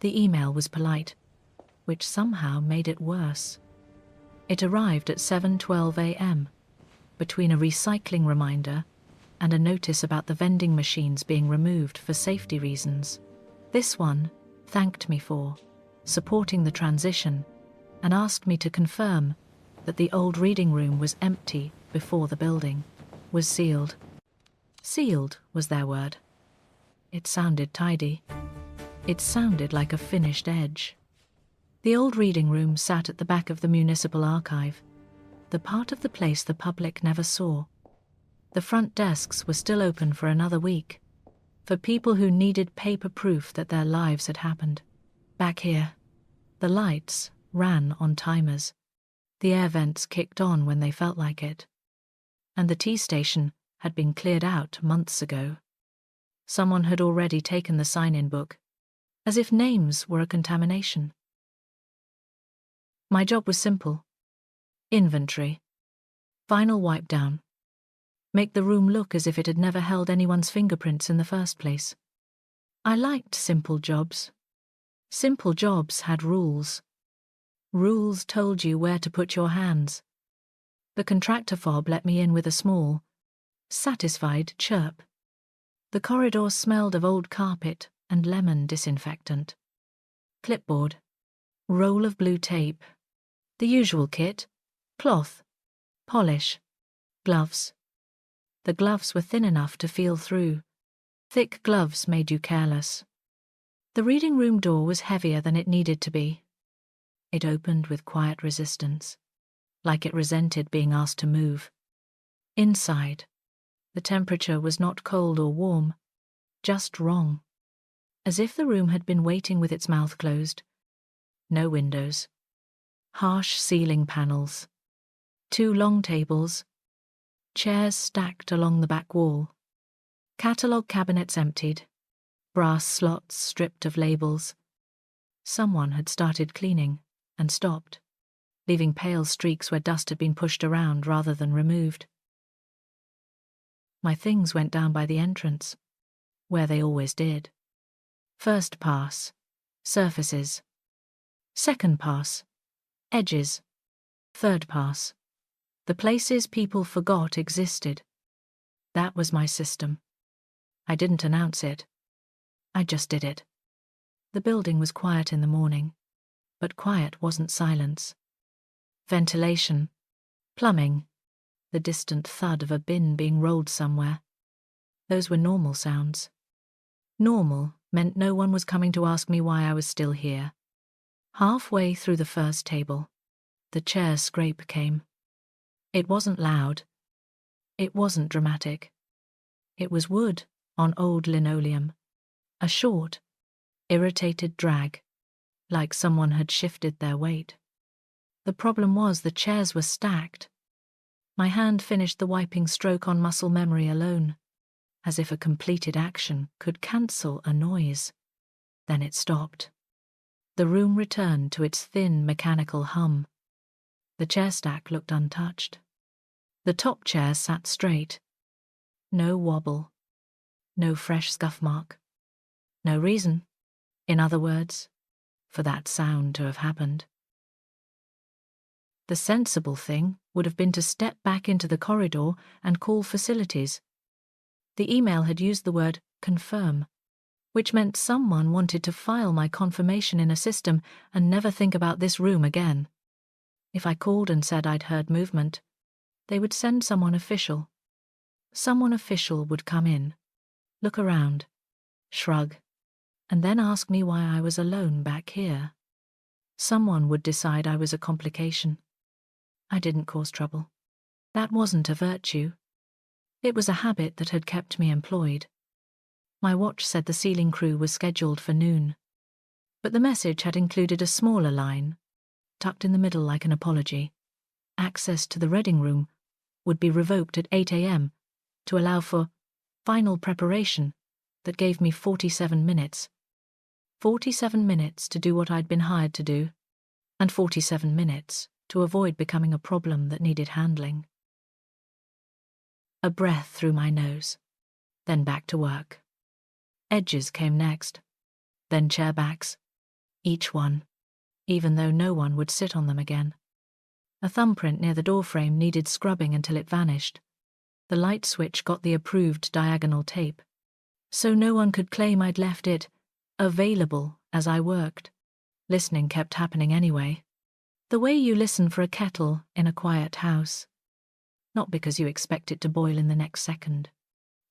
The email was polite, which somehow made it worse. It arrived at 7:12 a.m., between a recycling reminder and a notice about the vending machines being removed for safety reasons. This one thanked me for supporting the transition and asked me to confirm that the old reading room was empty before the building was sealed. Sealed was their word. It sounded tidy. It sounded like a finished edge. The old reading room sat at the back of the municipal archive, the part of the place the public never saw. The front desks were still open for another week, for people who needed paper proof that their lives had happened. Back here, the lights ran on timers. The air vents kicked on when they felt like it. And the tea station had been cleared out months ago. Someone had already taken the sign-in book, as if names were a contamination. My job was simple. Inventory. Final wipe down. Make the room look as if it had never held anyone's fingerprints in the first place. I liked simple jobs. Simple jobs had rules. Rules told you where to put your hands. The contractor fob let me in with a small, satisfied chirp. The corridor smelled of old carpet and lemon disinfectant. Clipboard. Roll of blue tape. The usual kit. Cloth. Polish. Gloves. The gloves were thin enough to feel through. Thick gloves made you careless. The reading room door was heavier than it needed to be. It opened with quiet resistance, like it resented being asked to move. Inside, the temperature was not cold or warm, just wrong, as if the room had been waiting with its mouth closed. No windows. Harsh ceiling panels. 2 long tables. Chairs stacked along the back wall. Catalogue cabinets emptied. Brass slots stripped of labels. Someone had started cleaning and stopped, leaving pale streaks where dust had been pushed around rather than removed. My things went down by the entrance, where they always did. First pass, surfaces. Second pass, edges. Third pass, the places people forgot existed. That was my system. I didn't announce it. I just did it. The building was quiet in the morning, but quiet wasn't silence. Ventilation, plumbing, the distant thud of a bin being rolled somewhere. Those were normal sounds. Normal meant no one was coming to ask me why I was still here. Halfway through the first table, the chair scrape came. It wasn't loud. It wasn't dramatic. It was wood on old linoleum. A short, irritated drag, like someone had shifted their weight. The problem was the chairs were stacked. My hand finished the wiping stroke on muscle memory alone, as if a completed action could cancel a noise. Then it stopped. The room returned to its thin mechanical hum. The chair stack looked untouched. The top chair sat straight. No wobble. No fresh scuff mark. No reason, in other words, for that sound to have happened. The sensible thing would have been to step back into the corridor and call facilities. The email had used the word confirm, which meant someone wanted to file my confirmation in a system and never think about this room again. If I called and said I'd heard movement, they would send someone official. Someone official would come in, look around, shrug, and then ask me why I was alone back here. Someone would decide I was a complication. I didn't cause trouble. That wasn't a virtue. It was a habit that had kept me employed. My watch said the ceiling crew was scheduled for noon, but the message had included a smaller line, tucked in the middle like an apology. Access to the reading room would be revoked at 8 a.m. to allow for final preparation that gave me 47 minutes. 47 minutes to do what I'd been hired to do, and 47 minutes to avoid becoming a problem that needed handling. A breath through my nose, then back to work. Edges came next, then chair backs, Each one, even though no one would sit on them again. A thumbprint near the doorframe needed scrubbing until it vanished. The light switch got the approved diagonal tape, so no one could claim I'd left it available as I worked. Listening kept happening anyway. The way you listen for a kettle in a quiet house. Not because you expect it to boil in the next second,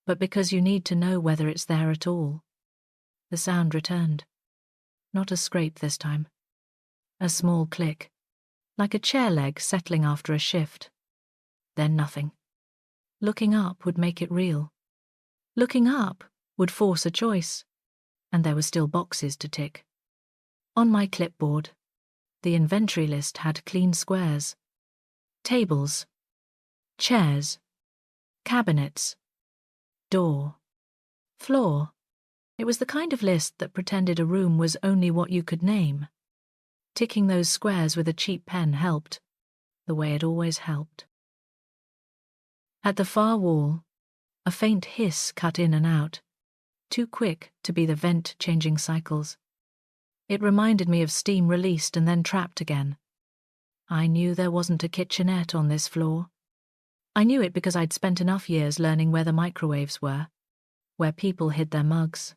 but because you need to know whether it's there at all. The sound returned. Not a scrape this time. A small click, like a chair leg settling after a shift. Then nothing. Looking up would make it real. Looking up would force a choice, and there were still boxes to tick. On my clipboard, the inventory list had clean squares. Tables, chairs, cabinets, door, floor. It was the kind of list that pretended a room was only what you could name. Ticking those squares with a cheap pen helped, the way it always helped. At the far wall, a faint hiss cut in and out, too quick to be the vent changing cycles. It reminded me of steam released and then trapped again. I knew there wasn't a kitchenette on this floor. I knew it because I'd spent enough years learning where the microwaves were, where people hid their mugs,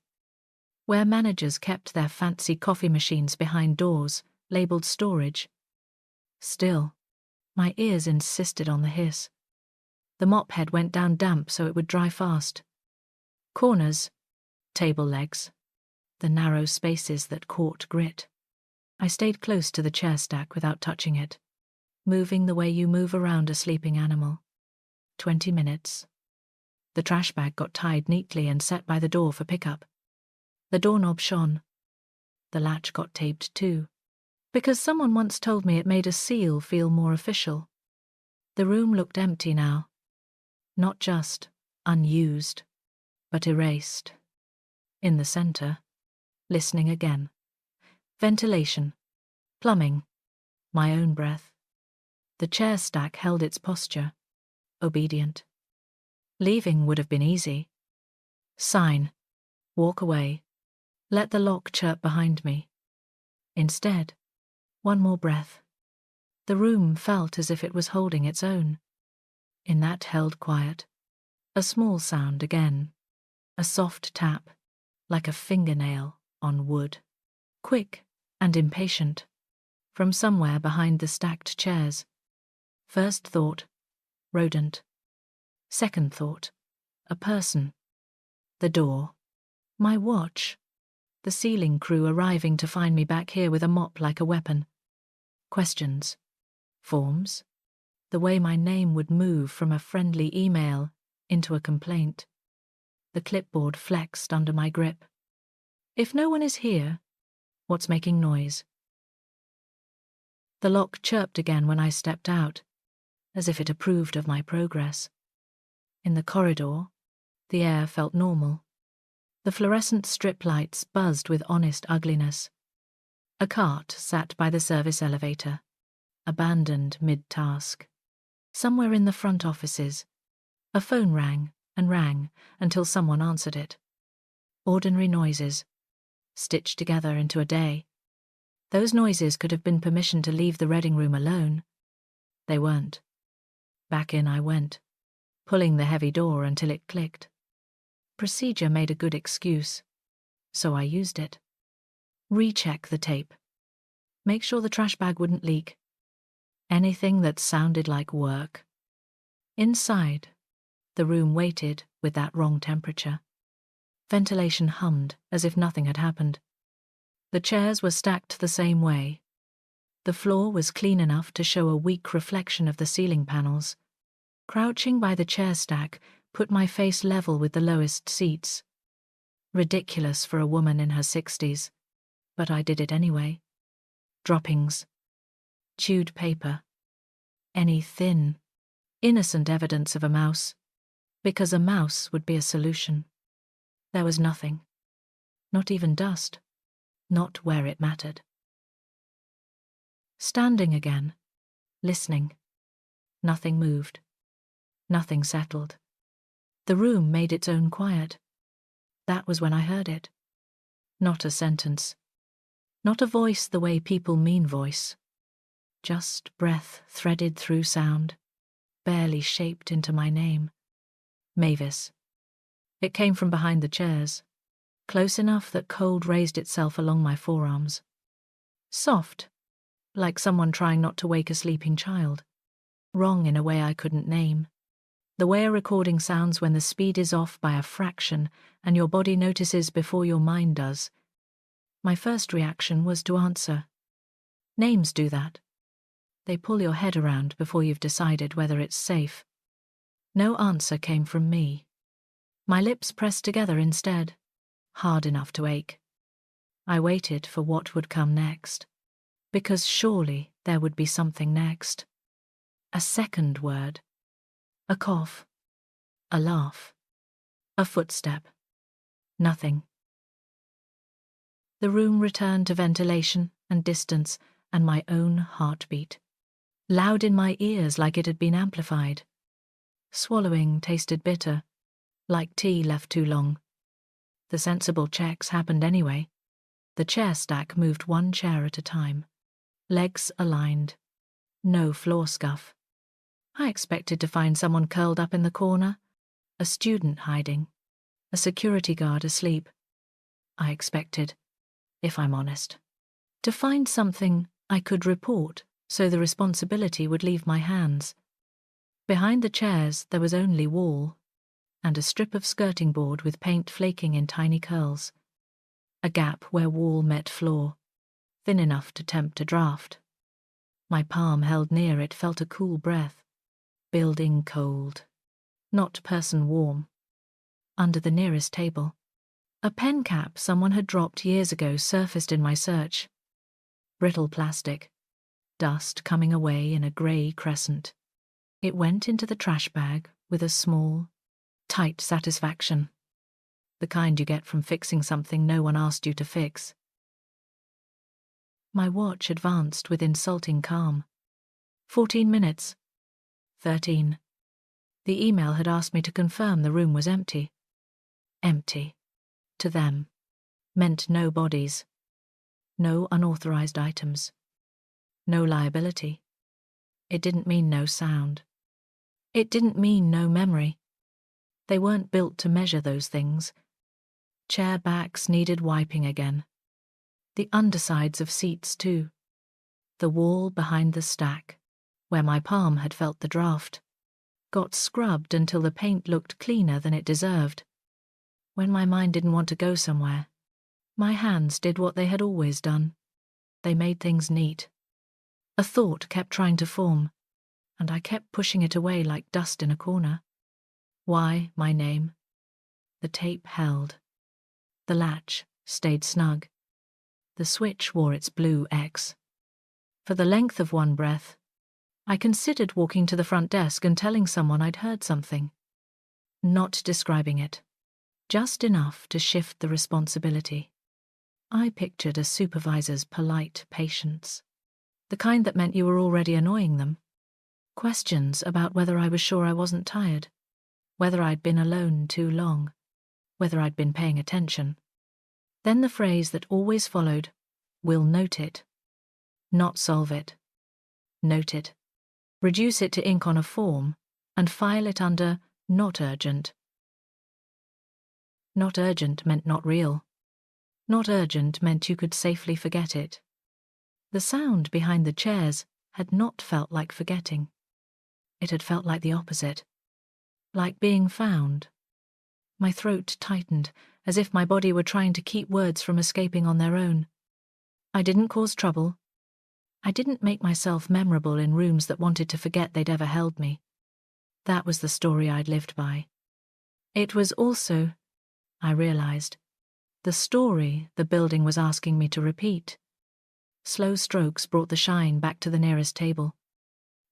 where managers kept their fancy coffee machines behind doors, labelled storage. Still, my ears insisted on the hiss. The mop head went down damp so it would dry fast. Corners, table legs, the narrow spaces that caught grit. I stayed close to the chair stack without touching it, moving the way you move around a sleeping animal. 20 minutes. The trash bag got tied neatly and set by the door for pickup. The doorknob shone. The latch got taped too, because someone once told me it made a seal feel more official. The room looked empty now. Not just unused, but erased. In the center, listening again. Ventilation, plumbing, my own breath. The chair stack held its posture, obedient. Leaving would have been easy. Sign, walk away, let the lock chirp behind me. Instead, one more breath. The room felt as if it was holding its own. In that held quiet, a small sound again, a soft tap, like a fingernail on wood. Quick and impatient, from somewhere behind the stacked chairs. First thought, rodent. Second thought, a person. The door. My watch. The ceiling crew arriving to find me back here with a mop like a weapon. Questions. Forms. The way my name would move from a friendly email into a complaint. The clipboard flexed under my grip. If no one is here, what's making noise? The lock chirped again when I stepped out, as if it approved of my progress. In the corridor, the air felt normal. The fluorescent strip lights buzzed with honest ugliness. A cart sat by the service elevator, abandoned mid-task. Somewhere in the front offices, a phone rang and rang until someone answered it. Ordinary noises, stitched together into a day. Those noises could have been permission to leave the reading room alone. They weren't. Back in I went, pulling the heavy door until it clicked. Procedure made a good excuse, so I used it. Recheck the tape. Make sure the trash bag wouldn't leak. Anything that sounded like work. Inside, the room waited with that wrong temperature. Ventilation hummed as if nothing had happened. The chairs were stacked the same way. The floor was clean enough to show a weak reflection of the ceiling panels. Crouching by the chair stack put my face level with the lowest seats. Ridiculous for a woman in her 60s, but I did it anyway. Droppings. Chewed paper. Any thin, innocent evidence of a mouse, because a mouse would be a solution. There was nothing. Not even dust. Not where it mattered. Standing again, listening. Nothing moved. Nothing settled. The room made its own quiet. That was when I heard it. Not a sentence. Not a voice the way people mean voice. Just breath threaded through sound, barely shaped into my name. Mavis. It came from behind the chairs, close enough that cold raised itself along my forearms. Soft, like someone trying not to wake a sleeping child. Wrong in a way I couldn't name. The way a recording sounds when the speed is off by a fraction and your body notices before your mind does. My first reaction was to answer. Names do that. They pull your head around before you've decided whether it's safe. No answer came from me. My lips pressed together instead, hard enough to ache. I waited for what would come next, because surely there would be something next. A second word. A cough. A laugh. A footstep. Nothing. The room returned to ventilation and distance and my own heartbeat, loud in my ears like it had been amplified. Swallowing tasted bitter, like tea left too long. The sensible checks happened anyway. The chair stack moved one chair at a time. Legs aligned. No floor scuff. I expected to find someone curled up in the corner, a student hiding, a security guard asleep. I expected, if I'm honest, to find something I could report so the responsibility would leave my hands. Behind the chairs there was only wall, and a strip of skirting board with paint flaking in tiny curls. A gap where wall met floor, thin enough to tempt a draft. My palm held near it felt a cool breath. Building cold. Not person warm. Under the nearest table. A pen cap someone had dropped years ago surfaced in my search. Brittle plastic. Dust coming away in a grey crescent. It went into the trash bag with a small, tight satisfaction. The kind you get from fixing something no one asked you to fix. My watch advanced with insulting calm. 14 minutes. 13. The email had asked me to confirm the room was empty. Empty. To them. Meant no bodies. No unauthorized items. No liability. It didn't mean no sound. It didn't mean no memory. They weren't built to measure those things. Chair backs needed wiping again. The undersides of seats too. The wall behind the stack, where my palm had felt the draft, got scrubbed until the paint looked cleaner than it deserved. When my mind didn't want to go somewhere, my hands did what they had always done. They made things neat. A thought kept trying to form, and I kept pushing it away like dust in a corner. Why my name? The tape held. The latch stayed snug. The switch wore its blue X. For the length of one breath, I considered walking to the front desk and telling someone I'd heard something. Not describing it. Just enough to shift the responsibility. I pictured a supervisor's polite patience. The kind that meant you were already annoying them. Questions about whether I was sure I wasn't tired. Whether I'd been alone too long. Whether I'd been paying attention. Then the phrase that always followed, "We'll note it." Not solve it. Note it. Reduce it to ink on a form, and file it under not urgent. Not urgent meant not real. Not urgent meant you could safely forget it. The sound behind the chairs had not felt like forgetting. It had felt like the opposite. Like being found. My throat tightened, as if my body were trying to keep words from escaping on their own. I didn't cause trouble. I didn't make myself memorable in rooms that wanted to forget they'd ever held me. That was the story I'd lived by. It was also, I realized, the story the building was asking me to repeat. Slow strokes brought the shine back to the nearest table.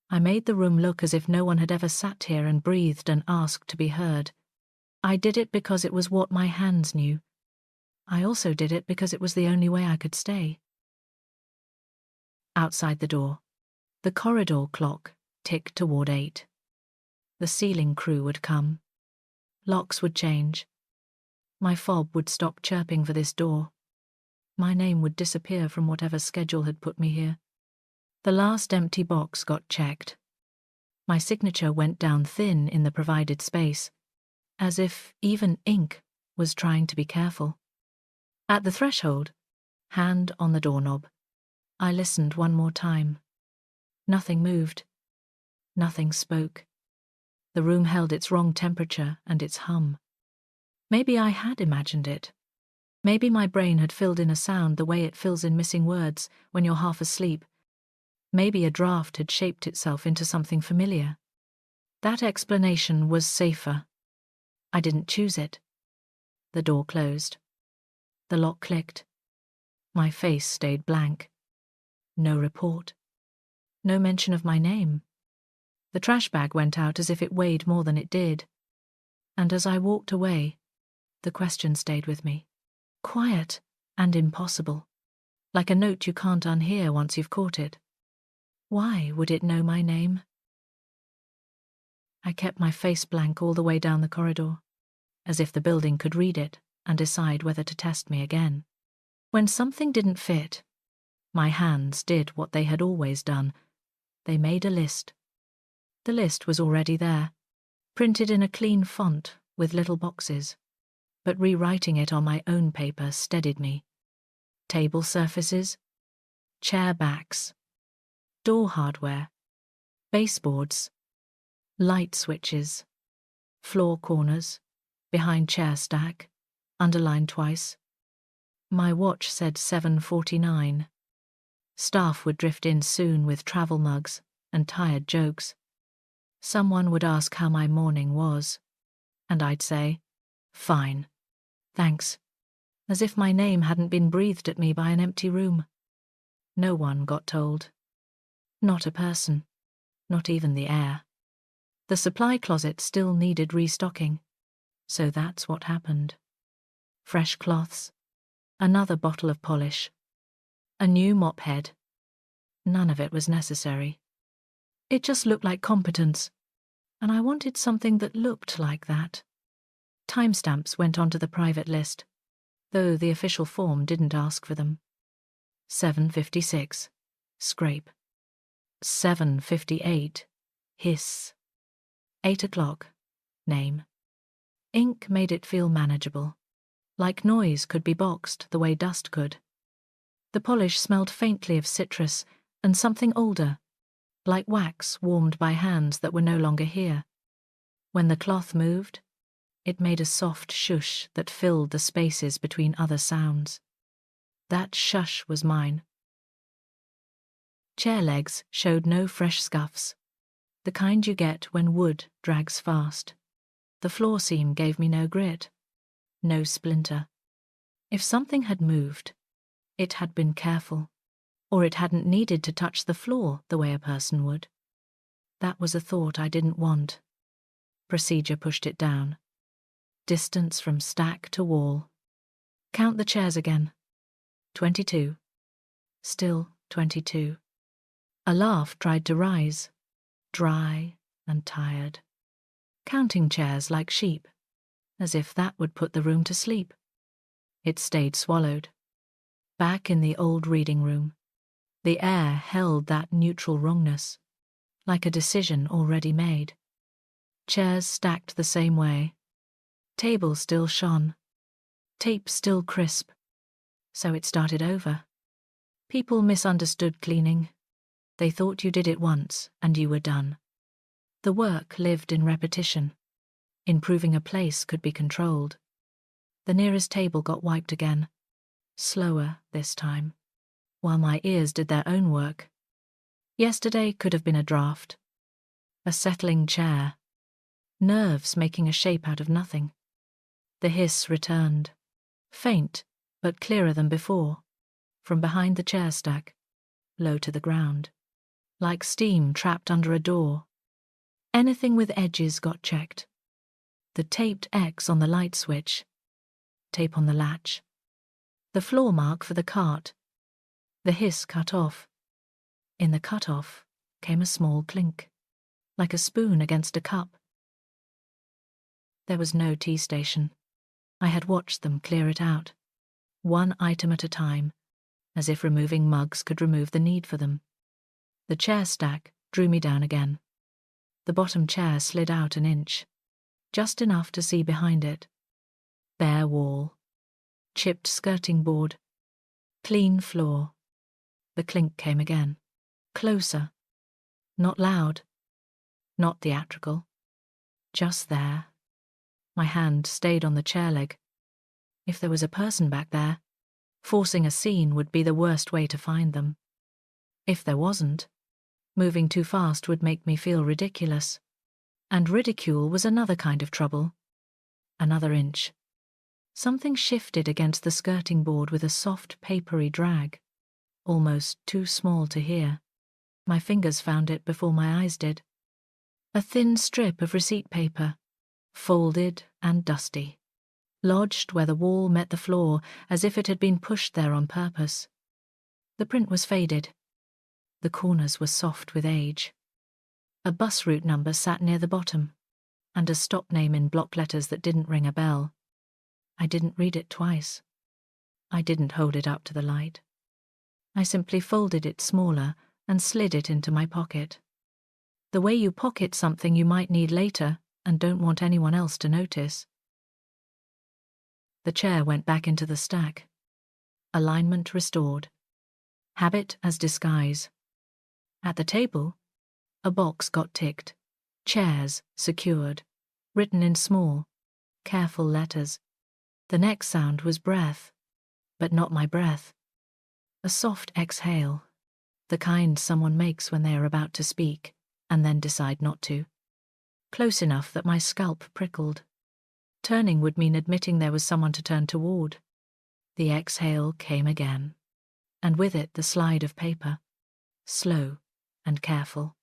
I made the room look as if no one had ever sat here and breathed and asked to be heard. I did it because it was what my hands knew. I also did it because it was the only way I could stay. Outside the door, the corridor clock ticked toward 8. The ceiling crew would come. Locks would change. My fob would stop chirping for this door. My name would disappear from whatever schedule had put me here. The last empty box got checked. My signature went down thin in the provided space, as if even ink was trying to be careful. At the threshold, hand on the doorknob, I listened one more time. Nothing moved. Nothing spoke. The room held its wrong temperature and its hum. Maybe I had imagined it. Maybe my brain had filled in a sound the way it fills in missing words when you're half asleep. Maybe a draft had shaped itself into something familiar. That explanation was safer. I didn't choose it. The door closed. The lock clicked. My face stayed blank. No report. No mention of my name. The trash bag went out as if it weighed more than it did. And as I walked away, the question stayed with me. Quiet and impossible, like a note you can't unhear once you've caught it. Why would it know my name? I kept my face blank all the way down the corridor, as if the building could read it and decide whether to test me again. When something didn't fit, my hands did what they had always done. They made a list. The list was already there, printed in a clean font with little boxes, but rewriting it on my own paper steadied me. Table surfaces, chair backs, door hardware, baseboards, light switches, floor corners, behind chair stack, underlined twice. My watch said 7:49. Staff would drift in soon with travel mugs and tired jokes. Someone would ask how my morning was, and I'd say, "Fine, thanks," as if my name hadn't been breathed at me by an empty room. No one got told. Not a person, not even the air. The supply closet still needed restocking, so that's what happened. Fresh cloths, another bottle of polish, a new mop head. None of it was necessary. It just looked like competence, and I wanted something that looked like that. Timestamps went onto the private list, though the official form didn't ask for them. 7:56, scrape. 7:58, hiss. 8 o'clock, name. Ink made it feel manageable, like noise could be boxed the way dust could. The polish smelled faintly of citrus and something older, like wax warmed by hands that were no longer here. When the cloth moved, it made a soft shush that filled the spaces between other sounds. That shush was mine. Chair legs showed no fresh scuffs, the kind you get when wood drags fast. The floor seam gave me no grit, no splinter. If something had moved, it had been careful, or it hadn't needed to touch the floor the way a person would. That was a thought I didn't want. Procedure pushed it down. Distance from stack to wall. Count the chairs again. 22. Still 22. A laugh tried to rise, dry and tired. Counting chairs like sheep, as if that would put the room to sleep. It stayed swallowed. Back in the old reading room, the air held that neutral wrongness, like a decision already made. Chairs stacked the same way. Table still shone. Tape still crisp. So it started over. People misunderstood cleaning. They thought you did it once and you were done. The work lived in repetition. Improving a place could be controlled. The nearest table got wiped again. Slower this time, while my ears did their own work. Yesterday could have been a draft. A settling chair. Nerves making a shape out of nothing. The hiss returned. Faint, but clearer than before. From behind the chair stack, low to the ground. Like steam trapped under a door. Anything with edges got checked. The taped X on the light switch. Tape on the latch. The floor mark for the cart. The hiss cut off. In the cut-off came a small clink, like a spoon against a cup. There was no tea station. I had watched them clear it out. one item at a time, as if removing mugs could remove the need for them. The chair stack drew me down again. The bottom chair slid out an inch, just enough to see behind it. Bare wall, chipped skirting board, clean floor. The clink came again. Closer. Not loud. Not theatrical. Just there. My hand stayed on the chair leg. If there was a person back there, forcing a scene would be the worst way to find them. If there wasn't, moving too fast would make me feel ridiculous. And ridicule was another kind of trouble. Another inch. Something shifted against the skirting board with a soft, papery drag, almost too small to hear. My fingers found it before my eyes did. A thin strip of receipt paper, folded and dusty, lodged where the wall met the floor as if it had been pushed there on purpose. The print was faded. The corners were soft with age. A bus route number sat near the bottom, and a stop name in block letters that didn't ring a bell. I didn't read it twice. I didn't hold it up to the light. I simply folded it smaller and slid it into my pocket. The way you pocket something you might need later and don't want anyone else to notice. The chair went back into the stack. Alignment restored. Habit as disguise. At the table, a box got ticked. Chairs secured. Written in small, careful letters. The next sound was breath, but not my breath. A soft exhale, the kind someone makes when they are about to speak and then decide not to. Close enough that my scalp prickled. Turning would mean admitting there was someone to turn toward. The exhale came again, and with it the slide of paper, slow and careful,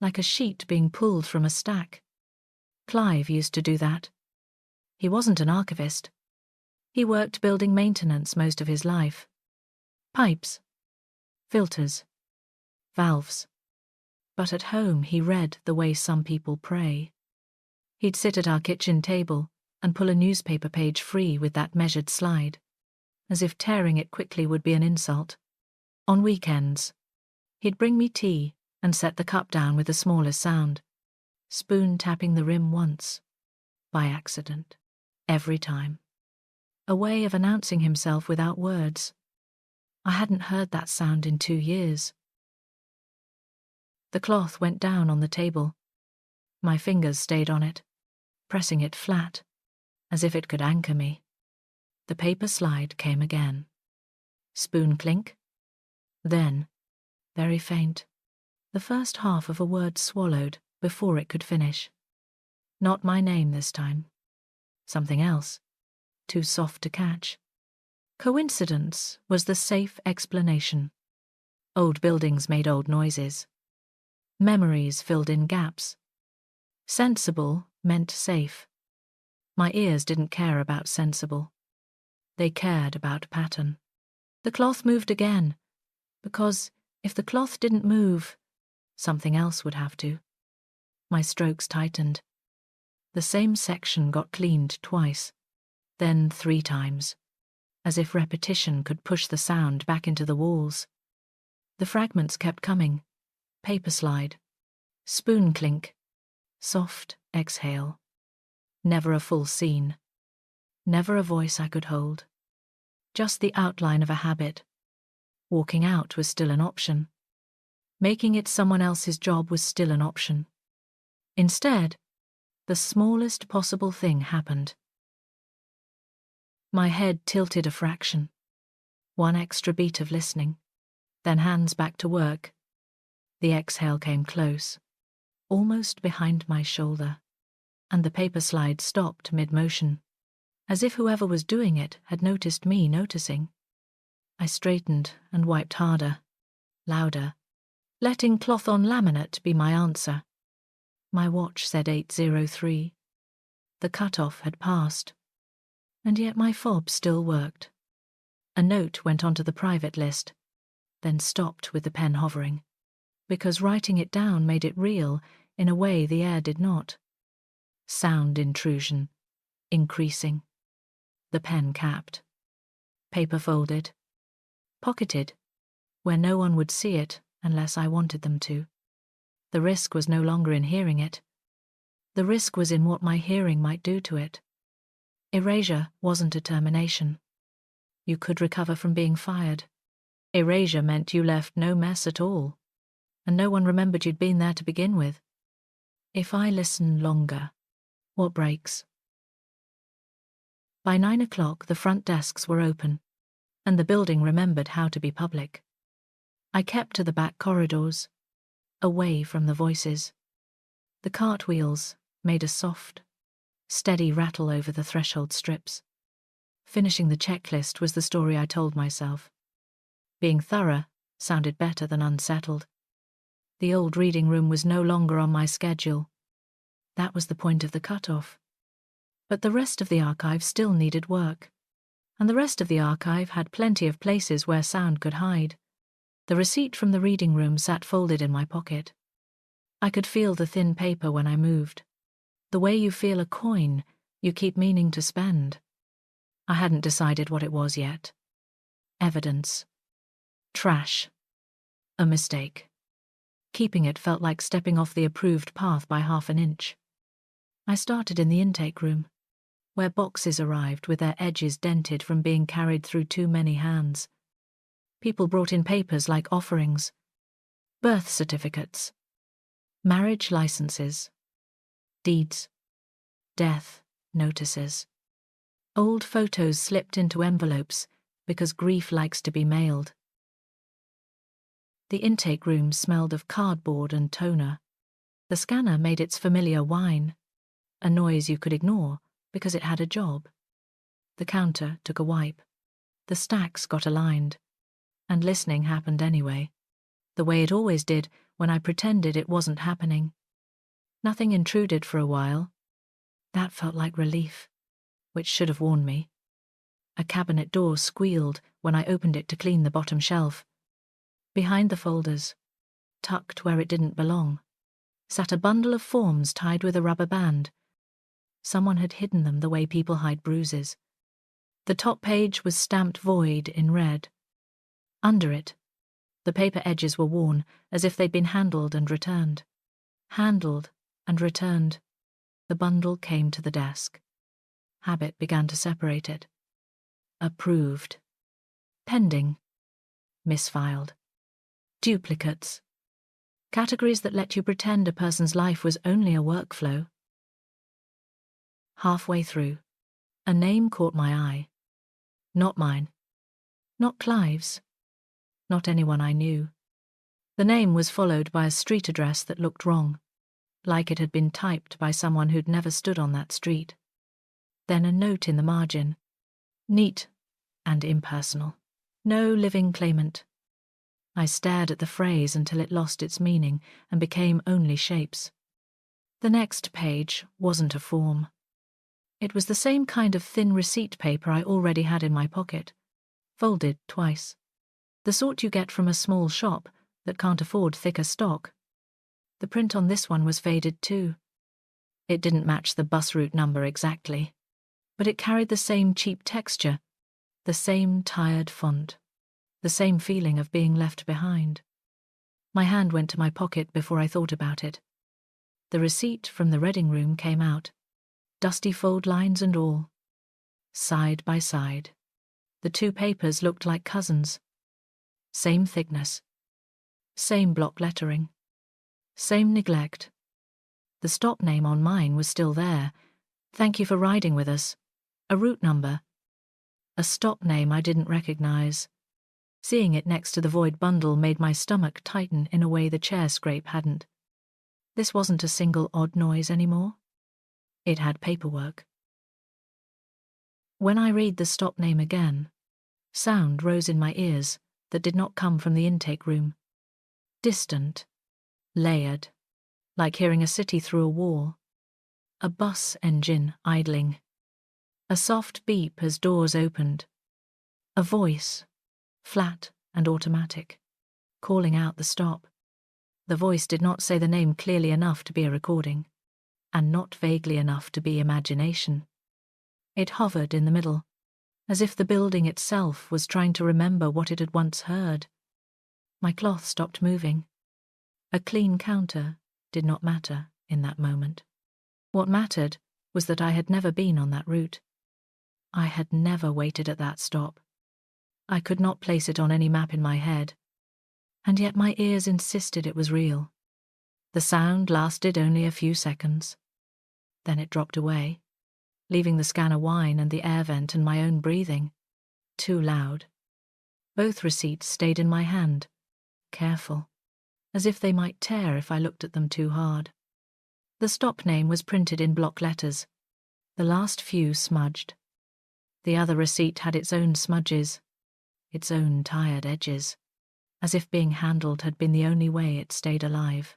like a sheet being pulled from a stack. Clive used to do that. He wasn't an archivist. He worked building maintenance most of his life. Pipes, filters, valves. But at home he read the way some people pray. He'd sit at our kitchen table and pull a newspaper page free with that measured slide, as if tearing it quickly would be an insult. On weekends, he'd bring me tea and set the cup down with the smallest sound, spoon tapping the rim once, by accident, every time. A way of announcing himself without words. I hadn't heard that sound in 2 years. The cloth went down on the table. My fingers stayed on it, pressing it flat, as if it could anchor me. The paper slide came again. Spoon clink. Then, very faint, the first half of a word swallowed before it could finish. Not my name this time. Something else, too soft to catch. Coincidence was the safe explanation. Old buildings made old noises. Memories filled in gaps. Sensible meant safe. My ears didn't care about sensible. They cared about pattern. The cloth moved again, because if the cloth didn't move, something else would have to. My strokes tightened. The same section got cleaned twice, then 3 times, as if repetition could push the sound back into the walls. The fragments kept coming. Paper slide, spoon clink, soft exhale. Never a full scene. Never a voice I could hold. Just the outline of a habit. Walking out was still an option. Making it someone else's job was still an option. Instead, the smallest possible thing happened. My head tilted a fraction. 1 extra beat of listening, then hands back to work. The exhale came close, almost behind my shoulder, and the paper slide stopped mid-motion, as if whoever was doing it had noticed me noticing. I straightened and wiped harder, louder, letting cloth on laminate be my answer. My watch said 8:03. The cut-off had passed, and yet my fob still worked. A note went onto the private list, then stopped with the pen hovering, because writing it down made it real in a way the air did not. Sound intrusion, increasing. The pen capped. paper folded, pocketed, where no one would see it unless I wanted them to. The risk was no longer in hearing it. The risk was in what my hearing might do to it. Erasure wasn't a termination. You could recover from being fired. Erasure meant you left no mess at all, and no one remembered you'd been there to begin with. If I listen longer, what breaks? By 9 o'clock, the front desks were open, and the building remembered how to be public. I kept to the back corridors, away from the voices. The cartwheels made a soft, steady rattle over the threshold strips. Finishing the checklist was the story I told myself. Being thorough sounded better than unsettled. The old reading room was no longer on my schedule. That was the point of the cutoff. But the rest of the archive still needed work, and the rest of the archive had plenty of places where sound could hide. The receipt from the reading room sat folded in my pocket. I could feel the thin paper when I moved. The way you feel a coin you keep meaning to spend. I hadn't decided what it was yet. Evidence. Trash. A mistake. Keeping it felt like stepping off the approved path by half an inch. I started in the intake room, where boxes arrived with their edges dented from being carried through too many hands. People brought in papers like offerings, birth certificates, marriage licenses, deeds, death notices. Old photos slipped into envelopes because grief likes to be mailed. The intake room smelled of cardboard and toner. The scanner made its familiar whine, a noise you could ignore because it had a job. The counter took a wipe. The stacks got aligned. And listening happened anyway, the way it always did when I pretended it wasn't happening. Nothing intruded for a while. That felt like relief, which should have warned me. A cabinet door squealed when I opened it to clean the bottom shelf. Behind the folders, tucked where it didn't belong, sat a bundle of forms tied with a rubber band. Someone had hidden them the way people hide bruises. The top page was stamped void in red. Under it, the paper edges were worn as if they'd been handled and returned. Handled and returned. The bundle came to the desk. Habit began to separate it. Approved. Pending. Misfiled. Duplicates. Categories that let you pretend a person's life was only a workflow. Halfway through, a name caught my eye. Not mine. Not Clive's. Not anyone I knew. The name was followed by a street address that looked wrong, like it had been typed by someone who'd never stood on that street. Then a note in the margin. Neat and impersonal. No living claimant. I stared at the phrase until it lost its meaning and became only shapes. The next page wasn't a form. It was the same kind of thin receipt paper I already had in my pocket, folded twice. The sort you get from a small shop that can't afford thicker stock. The print on this one was faded too. It didn't match the bus route number exactly, but it carried the same cheap texture, the same tired font, the same feeling of being left behind. My hand went to my pocket before I thought about it. The receipt from the reading room came out, dusty fold lines and all. Side by side, the two papers looked like cousins. Same thickness. Same block lettering. Same neglect. The stop name on mine was still there. Thank you for riding with us. A route number. A stop name I didn't recognize. Seeing it next to the void bundle made my stomach tighten in a way the chair scrape hadn't. This wasn't a single odd noise anymore. It had paperwork. When I read the stop name again, sound rose in my ears that did not come from the intake room. Distant, layered, like hearing a city through a wall. A bus engine idling. A soft beep as doors opened. A voice, flat and automatic, calling out the stop. The voice did not say the name clearly enough to be a recording, and not vaguely enough to be imagination. It hovered in the middle, as if the building itself was trying to remember what it had once heard. My cloth stopped moving. A clean counter did not matter in that moment. What mattered was that I had never been on that route. I had never waited at that stop. I could not place it on any map in my head, and yet my ears insisted it was real. The sound lasted only a few seconds. Then it dropped away, leaving the scanner whine and the air vent and my own breathing. Too loud. Both receipts stayed in my hand, careful, as if they might tear if I looked at them too hard. The stop name was printed in block letters, the last few smudged. The other receipt had its own smudges, its own tired edges, as if being handled had been the only way it stayed alive.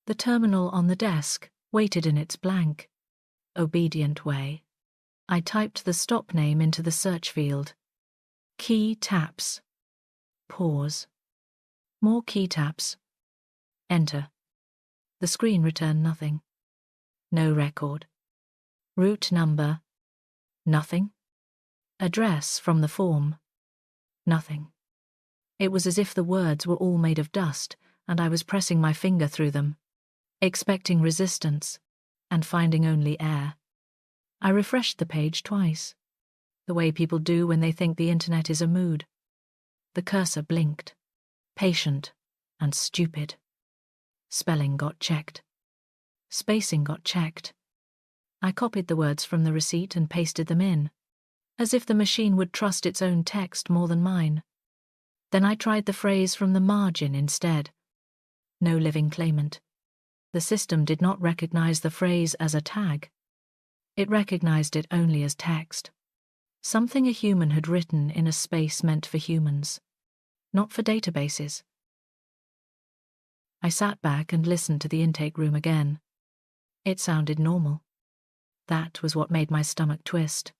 The terminal on the desk waited in its blank, obedient way. I typed the stop name into the search field. Key taps. Pause. More key taps. Enter. The screen returned nothing. No record. Route number. Nothing. Address from the form. Nothing. It was as if the words were all made of dust and I was pressing my finger through them, expecting resistance, and finding only air. I refreshed the page twice, the way people do when they think the internet is a mood. The cursor blinked, patient and stupid. Spelling got checked. Spacing got checked. I copied the words from the receipt and pasted them in, as if the machine would trust its own text more than mine. Then I tried the phrase from the margin instead. No living claimant. The system did not recognize the phrase as a tag. It recognized it only as text. Something a human had written in a space meant for humans, not for databases. I sat back and listened to the intake room again. It sounded normal. That was what made my stomach twist.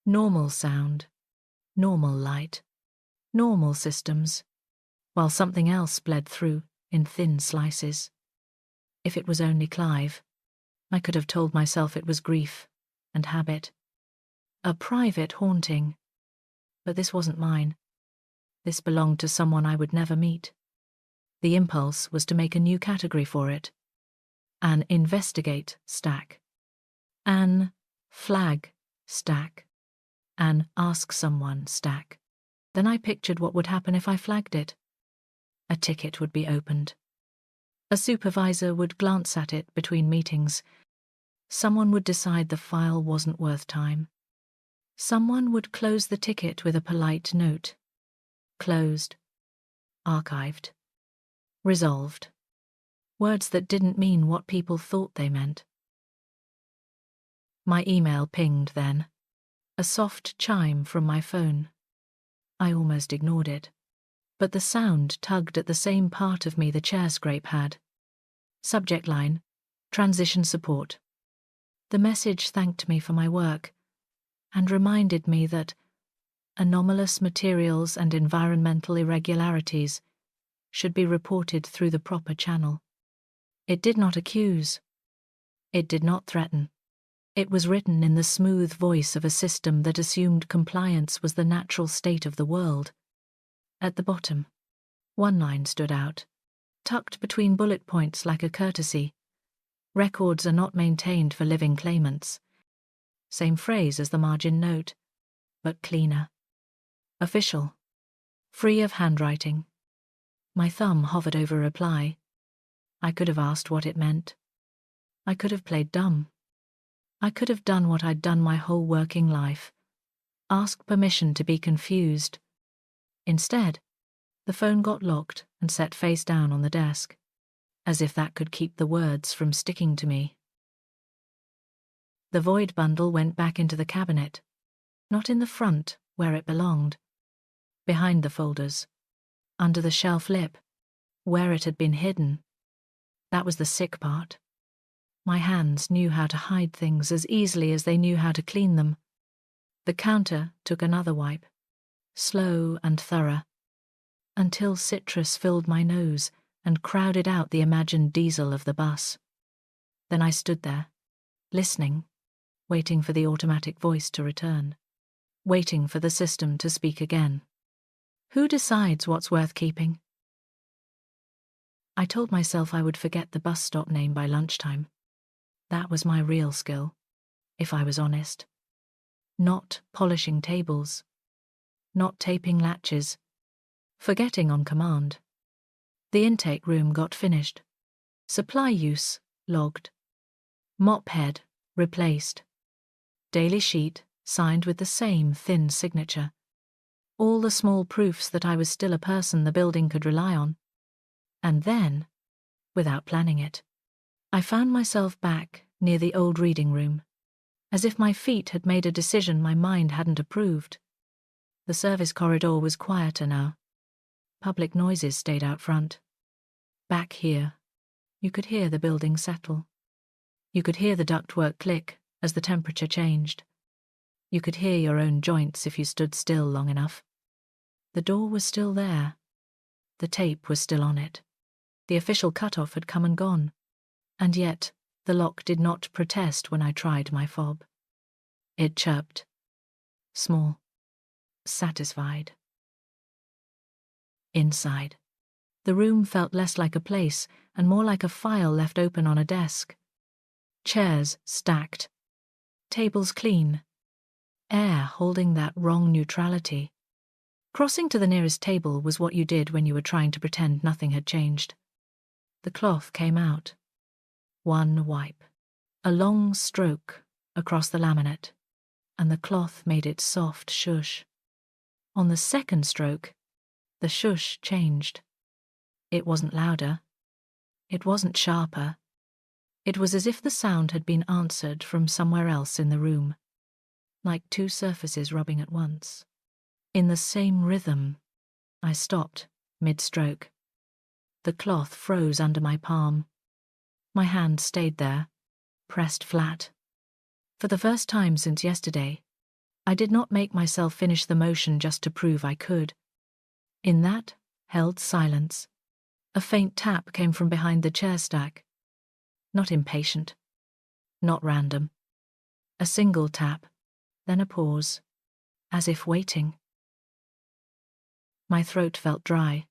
Normal sound, normal light, normal systems, while something else bled through in thin slices. If it was only Clive, I could have told myself it was grief and habit. A private haunting. But this wasn't mine. This belonged to someone I would never meet. The impulse was to make a new category for it. An investigate stack. An flag stack. An ask someone stack. Then I pictured what would happen if I flagged it. A ticket would be opened. A supervisor would glance at it between meetings. Someone would decide the file wasn't worth time. Someone would close the ticket with a polite note. Closed. Archived. Resolved. Words that didn't mean what people thought they meant. My email pinged then. A soft chime from my phone. I almost ignored it, but the sound tugged at the same part of me the chair scrape had. Subject line, transition support. The message thanked me for my work and reminded me that anomalous materials and environmental irregularities should be reported through the proper channel. It did not accuse. It did not threaten. It was written in the smooth voice of a system that assumed compliance was the natural state of the world. At the bottom, one line stood out, tucked between bullet points like a courtesy. Records are not maintained for living claimants. Same phrase as the margin note, but cleaner. Official. Free of handwriting. My thumb hovered over reply. I could have asked what it meant. I could have played dumb. I could have done what I'd done my whole working life. Ask permission to be confused. Instead, the phone got locked and set face down on the desk, as if that could keep the words from sticking to me. The void bundle went back into the cabinet, not in the front where it belonged, behind the folders, under the shelf lip, where it had been hidden. That was the sick part. My hands knew how to hide things as easily as they knew how to clean them. The counter took another wipe, slow and thorough, until citrus filled my nose and crowded out the imagined diesel of the bus. Then I stood there, listening, waiting for the automatic voice to return, waiting for the system to speak again. Who decides what's worth keeping? I told myself I would forget the bus stop name by lunchtime. That was my real skill, if I was honest. Not polishing tables, not taping latches, forgetting on command. The intake room got finished. Supply use logged. Mop head replaced. Daily sheet signed with the same thin signature. All the small proofs that I was still a person the building could rely on. And then, without planning it, I found myself back near the old reading room, as if my feet had made a decision my mind hadn't approved. The service corridor was quieter now. Public noises stayed out front. Back here, you could hear the building settle. You could hear the ductwork click as the temperature changed. You could hear your own joints if you stood still long enough. The door was still there. The tape was still on it. The official cutoff had come and gone, and yet the lock did not protest when I tried my fob. It chirped. Small. Satisfied. Inside. The room felt less like a place and more like a file left open on a desk. Chairs stacked. Tables clean. Air holding that wrong neutrality. Crossing to the nearest table was what you did when you were trying to pretend nothing had changed. The cloth came out. One wipe. A long stroke across the laminate, and the cloth made its soft shush. On the second stroke, the shush changed. It wasn't louder. It wasn't sharper. It was as if the sound had been answered from somewhere else in the room, like two surfaces rubbing at once. In the same rhythm, I stopped mid-stroke. The cloth froze under my palm. My hand stayed there, pressed flat. For the first time since yesterday, I did not make myself finish the motion just to prove I could. In that held silence, a faint tap came from behind the chair stack. Not impatient, not random. A single tap, then a pause, as if waiting. My throat felt dry,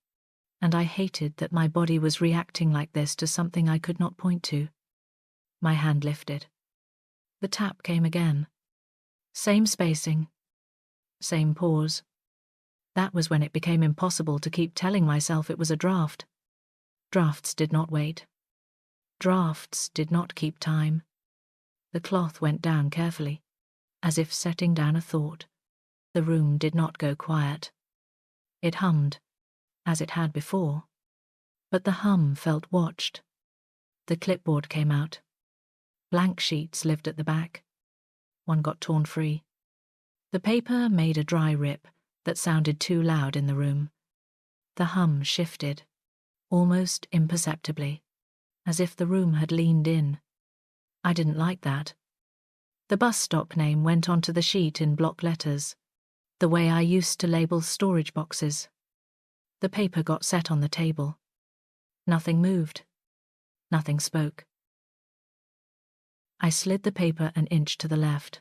and I hated that my body was reacting like this to something I could not point to. My hand lifted. The tap came again. Same spacing. Same pause. That was when it became impossible to keep telling myself it was a draft. Drafts did not wait. Drafts did not keep time. The cloth went down carefully, as if setting down a thought. The room did not go quiet. It hummed, as it had before, but the hum felt watched. The clipboard came out. Blank sheets lived at the back. One got torn free. The paper made a dry rip that sounded too loud in the room. The hum shifted, almost imperceptibly, as if the room had leaned in. I didn't like that. The bus stop name went onto the sheet in block letters, the way I used to label storage boxes. The paper got set on the table. Nothing moved. Nothing spoke. I slid the paper an inch to the left.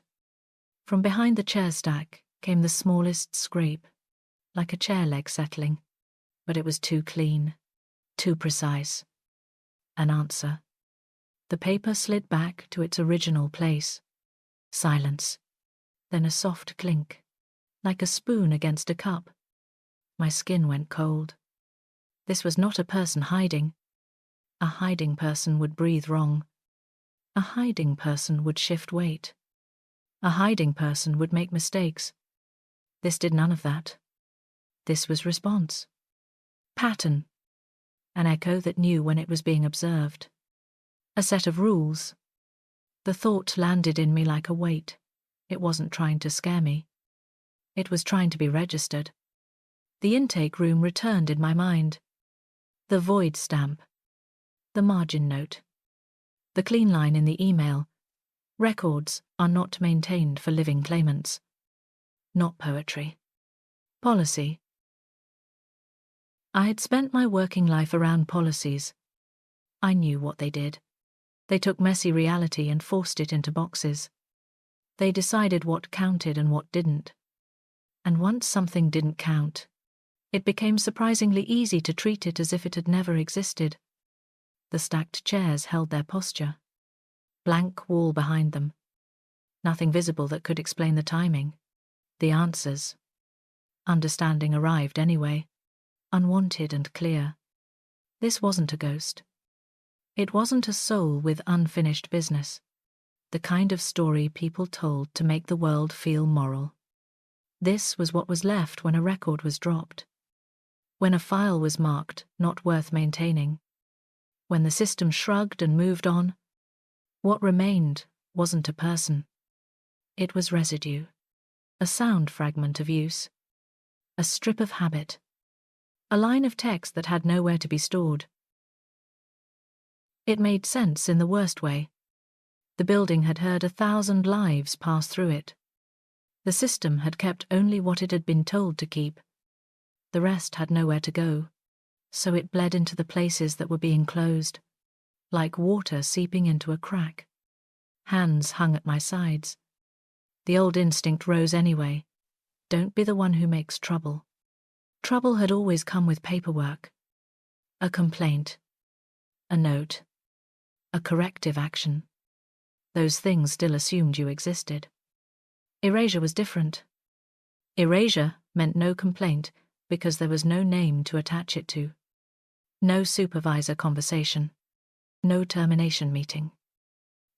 From behind the chair stack came the smallest scrape, like a chair leg settling, but it was too clean, too precise. An answer. The paper slid back to its original place. Silence. Then a soft clink, like a spoon against a cup. My skin went cold. This was not a person hiding. A hiding person would breathe wrong. A hiding person would shift weight. A hiding person would make mistakes. This did none of that. This was response. Pattern. An echo that knew when it was being observed. A set of rules. The thought landed in me like a weight. It wasn't trying to scare me. It was trying to be registered. The intake room returned in my mind. The void stamp. The margin note. The clean line in the email. Records are not maintained for living claimants. Not poetry. Policy. I had spent my working life around policies. I knew what they did. They took messy reality and forced it into boxes. They decided what counted and what didn't. And once something didn't count, it became surprisingly easy to treat it as if it had never existed. The stacked chairs held their posture. Blank wall behind them. Nothing visible that could explain the timing. The answers. Understanding arrived anyway, unwanted and clear. This wasn't a ghost. It wasn't a soul with unfinished business. The kind of story people told to make the world feel moral. This was what was left when a record was dropped. When a file was marked not worth maintaining. When the system shrugged and moved on, what remained wasn't a person. It was residue, a sound fragment of use, a strip of habit, a line of text that had nowhere to be stored. It made sense in the worst way. The building had heard 1,000 lives pass through it. The system had kept only what it had been told to keep. The rest had nowhere to go, so it bled into the places that were being closed, like water seeping into a crack. Hands hung at my sides. The old instinct rose anyway. Don't be the one who makes trouble. Trouble had always come with paperwork. A complaint. A note. A corrective action. Those things still assumed you existed. Erasure was different. Erasure meant no complaint because there was no name to attach it to. No supervisor conversation. No termination meeting.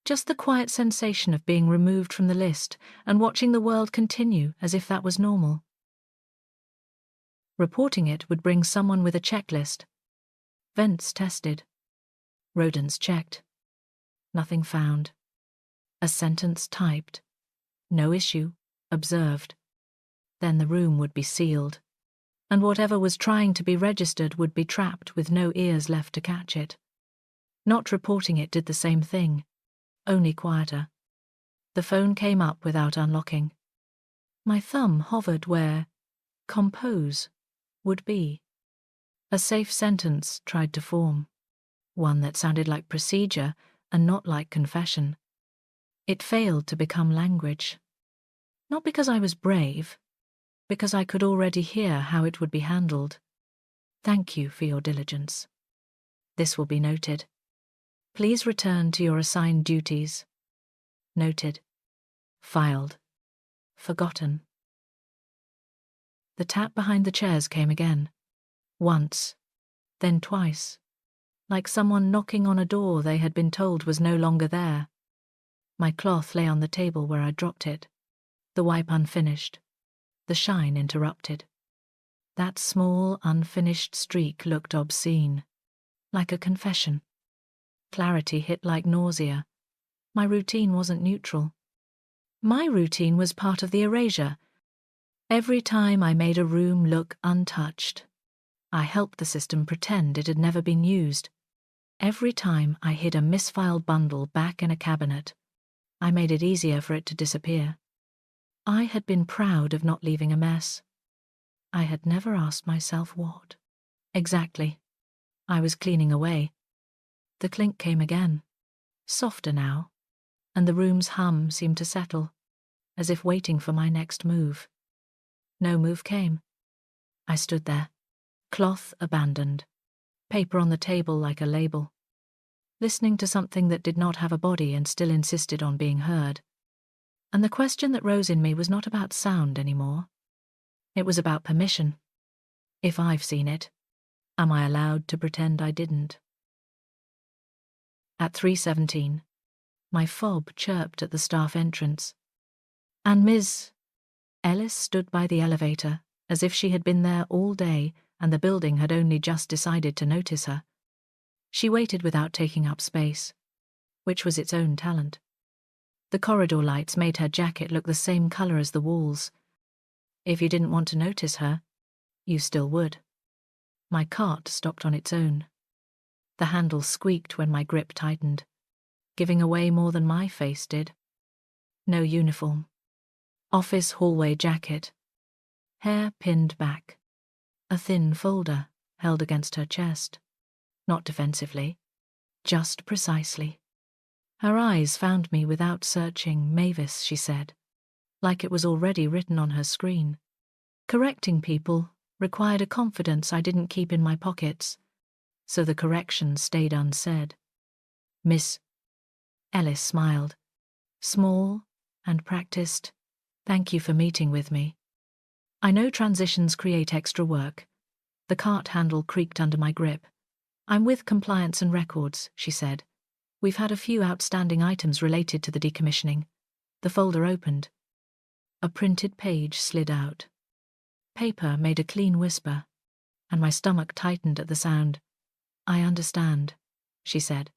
Just the quiet sensation of being removed from the list and watching the world continue as if that was normal. Reporting it would bring someone with a checklist. Vents tested. Rodents checked. Nothing found. A sentence typed. No issue. Observed. Then the room would be sealed, and whatever was trying to be registered would be trapped with no ears left to catch it. Not reporting it did the same thing, only quieter. The phone came up without unlocking. My thumb hovered where compose would be. A safe sentence tried to form, one that sounded like procedure and not like confession. It failed to become language. Not because I was brave, because I could already hear how it would be handled. Thank you for your diligence. This will be noted. Please return to your assigned duties. Noted. Filed. Forgotten. The tap behind the chairs came again. Once, then twice, like someone knocking on a door they had been told was no longer there. My cloth lay on the table where I dropped it, the wipe unfinished, the shine interrupted. That small, unfinished streak looked obscene, like a confession. Clarity hit like nausea. My routine wasn't neutral. My routine was part of the erasure. Every time I made a room look untouched, I helped the system pretend it had never been used. Every time I hid a misfiled bundle back in a cabinet, I made it easier for it to disappear. I had been proud of not leaving a mess. I had never asked myself what. Exactly. I was cleaning away. The clink came again, softer now, and the room's hum seemed to settle, as if waiting for my next move. No move came. I stood there, cloth abandoned, paper on the table like a label, listening to something that did not have a body and still insisted on being heard. And the question that rose in me was not about sound anymore. It was about permission. If I've seen it, am I allowed to pretend I didn't? At 3:17, my fob chirped at the staff entrance, and Ms. Ellis stood by the elevator as if she had been there all day and the building had only just decided to notice her. She waited without taking up space, which was its own talent. The corridor lights made her jacket look the same color as the walls. If you didn't want to notice her, you still would. My cart stopped on its own. The handle squeaked when my grip tightened, giving away more than my face did. No uniform. Office hallway jacket. Hair pinned back. A thin folder held against her chest. Not defensively, just precisely. Her eyes found me without searching. Mavis, she said, like it was already written on her screen. Correcting people required a confidence I didn't keep in my pockets, so the correction stayed unsaid. Miss Ellis smiled. Small and practiced. Thank you for meeting with me. I know transitions create extra work. The cart handle creaked under my grip. I'm with Compliance and Records, she said. We've had a few outstanding items related to the decommissioning. The folder opened. A printed page slid out. Paper made a clean whisper, and my stomach tightened at the sound. I understand, she said,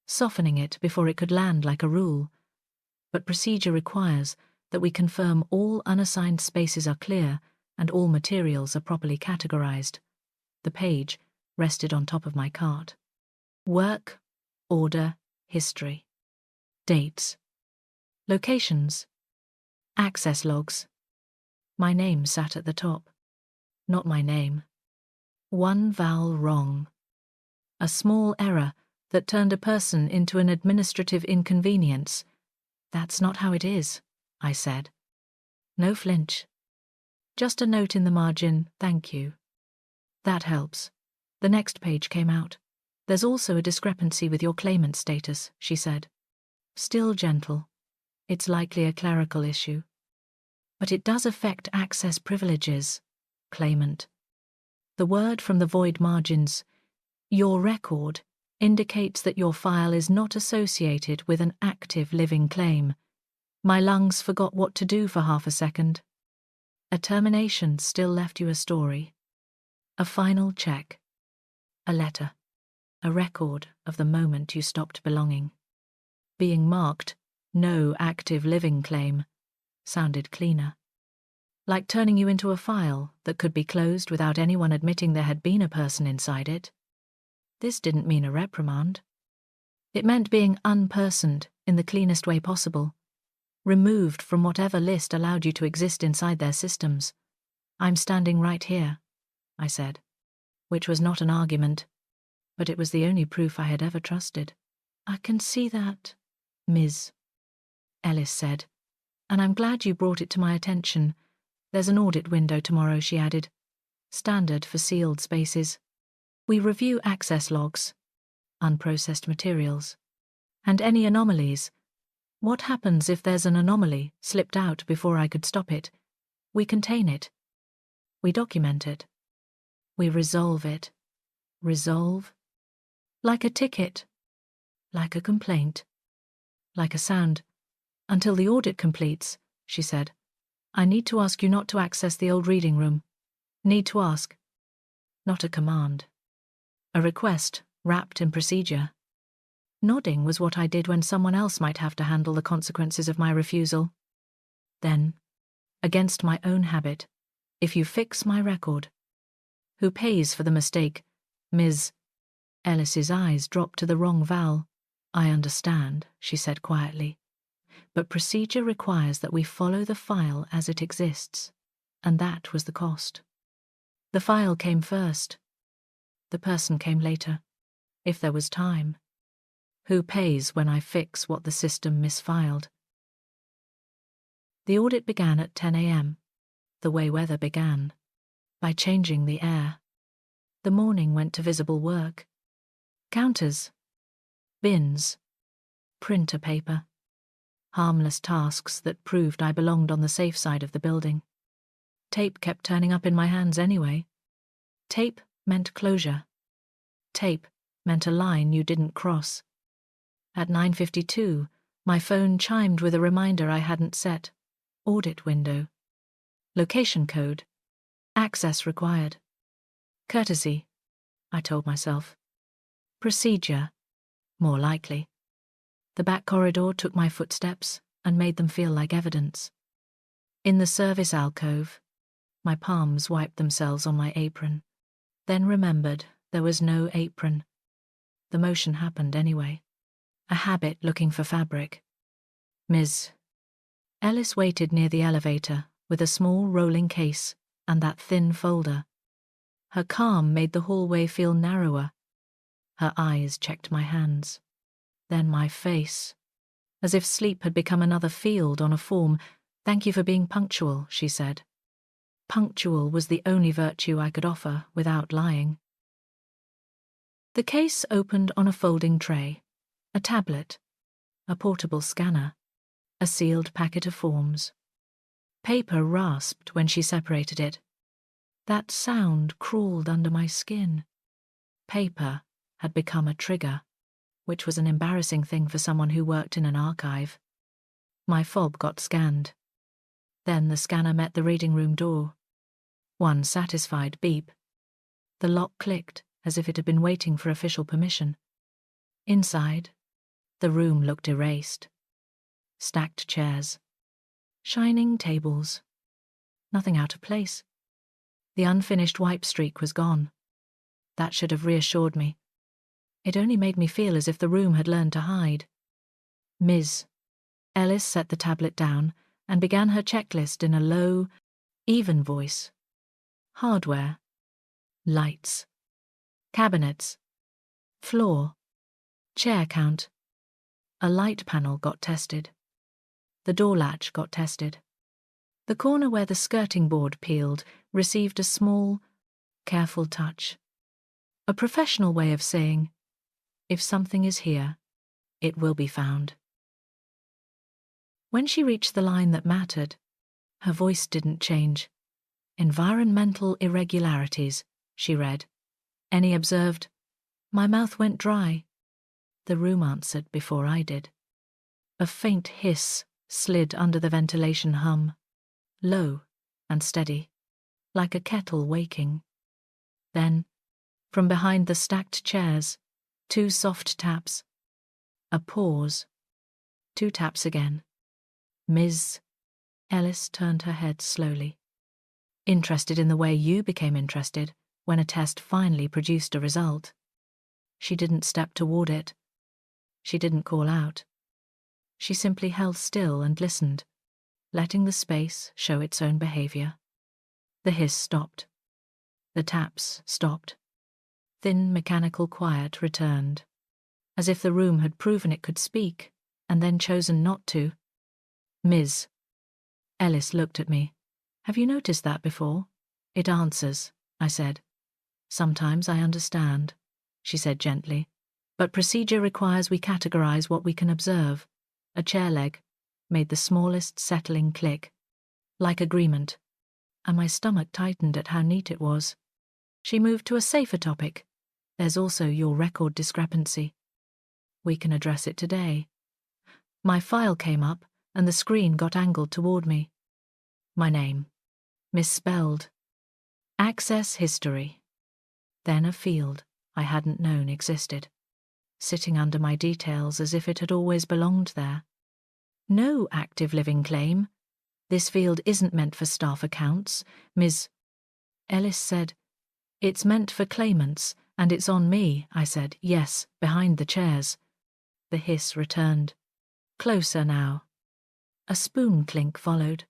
softening it before it could land like a rule. But procedure requires that we confirm all unassigned spaces are clear and all materials are properly categorized. The page rested on top of my cart. Work, order, history. Dates. Locations. Access logs. My name sat at the top. Not my name. One vowel wrong. A small error that turned a person into an administrative inconvenience. That's not how it is, I said. No flinch. Just a note in the margin, thank you. That helps. The next page came out. There's also a discrepancy with your claimant status, she said. Still gentle. It's likely a clerical issue. But it does affect access privileges, claimant. The word from the void margins, your record, indicates that your file is not associated with an active living claim. My lungs forgot what to do for half a second. A termination still left you a story. A final check. A letter. A record of the moment you stopped belonging. Being marked, no active living claim, sounded cleaner. Like turning you into a file that could be closed without anyone admitting there had been a person inside it. This didn't mean a reprimand. It meant being unpersoned in the cleanest way possible, removed from whatever list allowed you to exist inside their systems. I'm standing right here, I said, which was not an argument, but it was the only proof I had ever trusted. I can see that, Ms. Ellis said, and I'm glad you brought it to my attention. There's an audit window tomorrow, she added. Standard for sealed spaces. We review access logs, unprocessed materials, and any anomalies. What happens if there's an anomaly slipped out before I could stop it? We contain it. We document it. We resolve it. Resolve? Like a ticket. Like a complaint. Like a sound. Until the audit completes, she said. I need to ask you not to access the old reading room. Need to ask. Not a command. A request, wrapped in procedure. Nodding was what I did when someone else might have to handle the consequences of my refusal. Then, against my own habit, if you fix my record. Who pays for the mistake? Ms. Ellis's eyes dropped to the wrong vowel. I understand, she said quietly. But procedure requires that we follow the file as it exists, and that was the cost. The file came first. The person came later, if there was time. Who pays when I fix what the system misfiled? The audit began at 10 a.m., the way weather began, by changing the air. The morning went to visible work. Counters, bins, printer paper. Harmless tasks that proved I belonged on the safe side of the building. Tape kept turning up in my hands anyway. Tape meant closure. Tape meant a line you didn't cross. At 9:52, my phone chimed with a reminder I hadn't set. Audit window. Location code. Access required. Courtesy, I told myself. Procedure, more likely. The back corridor took my footsteps and made them feel like evidence. In the service alcove, my palms wiped themselves on my apron, then remembered there was no apron. The motion happened anyway. A habit looking for fabric. Ms. Ellis waited near the elevator with a small rolling case and that thin folder. Her calm made the hallway feel narrower. Her eyes checked my hands. Then my face, as if sleep had become another field on a form. "Thank you for being punctual," she said. Punctual was the only virtue I could offer without lying. The case opened on a folding tray, a tablet, a portable scanner, a sealed packet of forms. Paper rasped when she separated it. That sound crawled under my skin. Paper had become a trigger, which was an embarrassing thing for someone who worked in an archive. My fob got scanned. Then the scanner met the reading room door. One satisfied beep. The lock clicked as if it had been waiting for official permission. Inside, the room looked erased. Stacked chairs. Shining tables. Nothing out of place. The unfinished wipe streak was gone. That should have reassured me. It only made me feel as if the room had learned to hide. Ms. Ellis set the tablet down and began her checklist in a low, even voice. Hardware. Lights. Cabinets. Floor. Chair count. A light panel got tested. The door latch got tested. The corner where the skirting board peeled received a small, careful touch. A professional way of saying, if something is here, it will be found. When she reached the line that mattered, her voice didn't change. Environmental irregularities, she read. Any observed? My mouth went dry. The room answered before I did. A faint hiss slid under the ventilation hum, low and steady, like a kettle waking. Then, from behind the stacked chairs, 2 soft taps. A pause. 2 taps again. Ms. Ellis turned her head slowly. Interested in the way you became interested when a test finally produced a result. She didn't step toward it. She didn't call out. She simply held still and listened, letting the space show its own behavior. The hiss stopped. The taps stopped. Thin mechanical quiet returned, as if the room had proven it could speak and then chosen not to. Ms. Ellis looked at me. Have you noticed that before? It answers, I said. Sometimes I understand, she said gently, but procedure requires we categorize what we can observe. A chair leg made the smallest settling click, like agreement, and my stomach tightened at how neat it was. She moved to a safer topic. There's also your record discrepancy. We can address it today. My file came up, and the screen got angled toward me. My name. Misspelled. Access history. Then a field I hadn't known existed, sitting under my details as if it had always belonged there. No active living claim. This field isn't meant for staff accounts, Ms. Ellis said. It's meant for claimants, and it's on me, I said. Yes, behind the chairs. The hiss returned. Closer now. A spoon clink followed,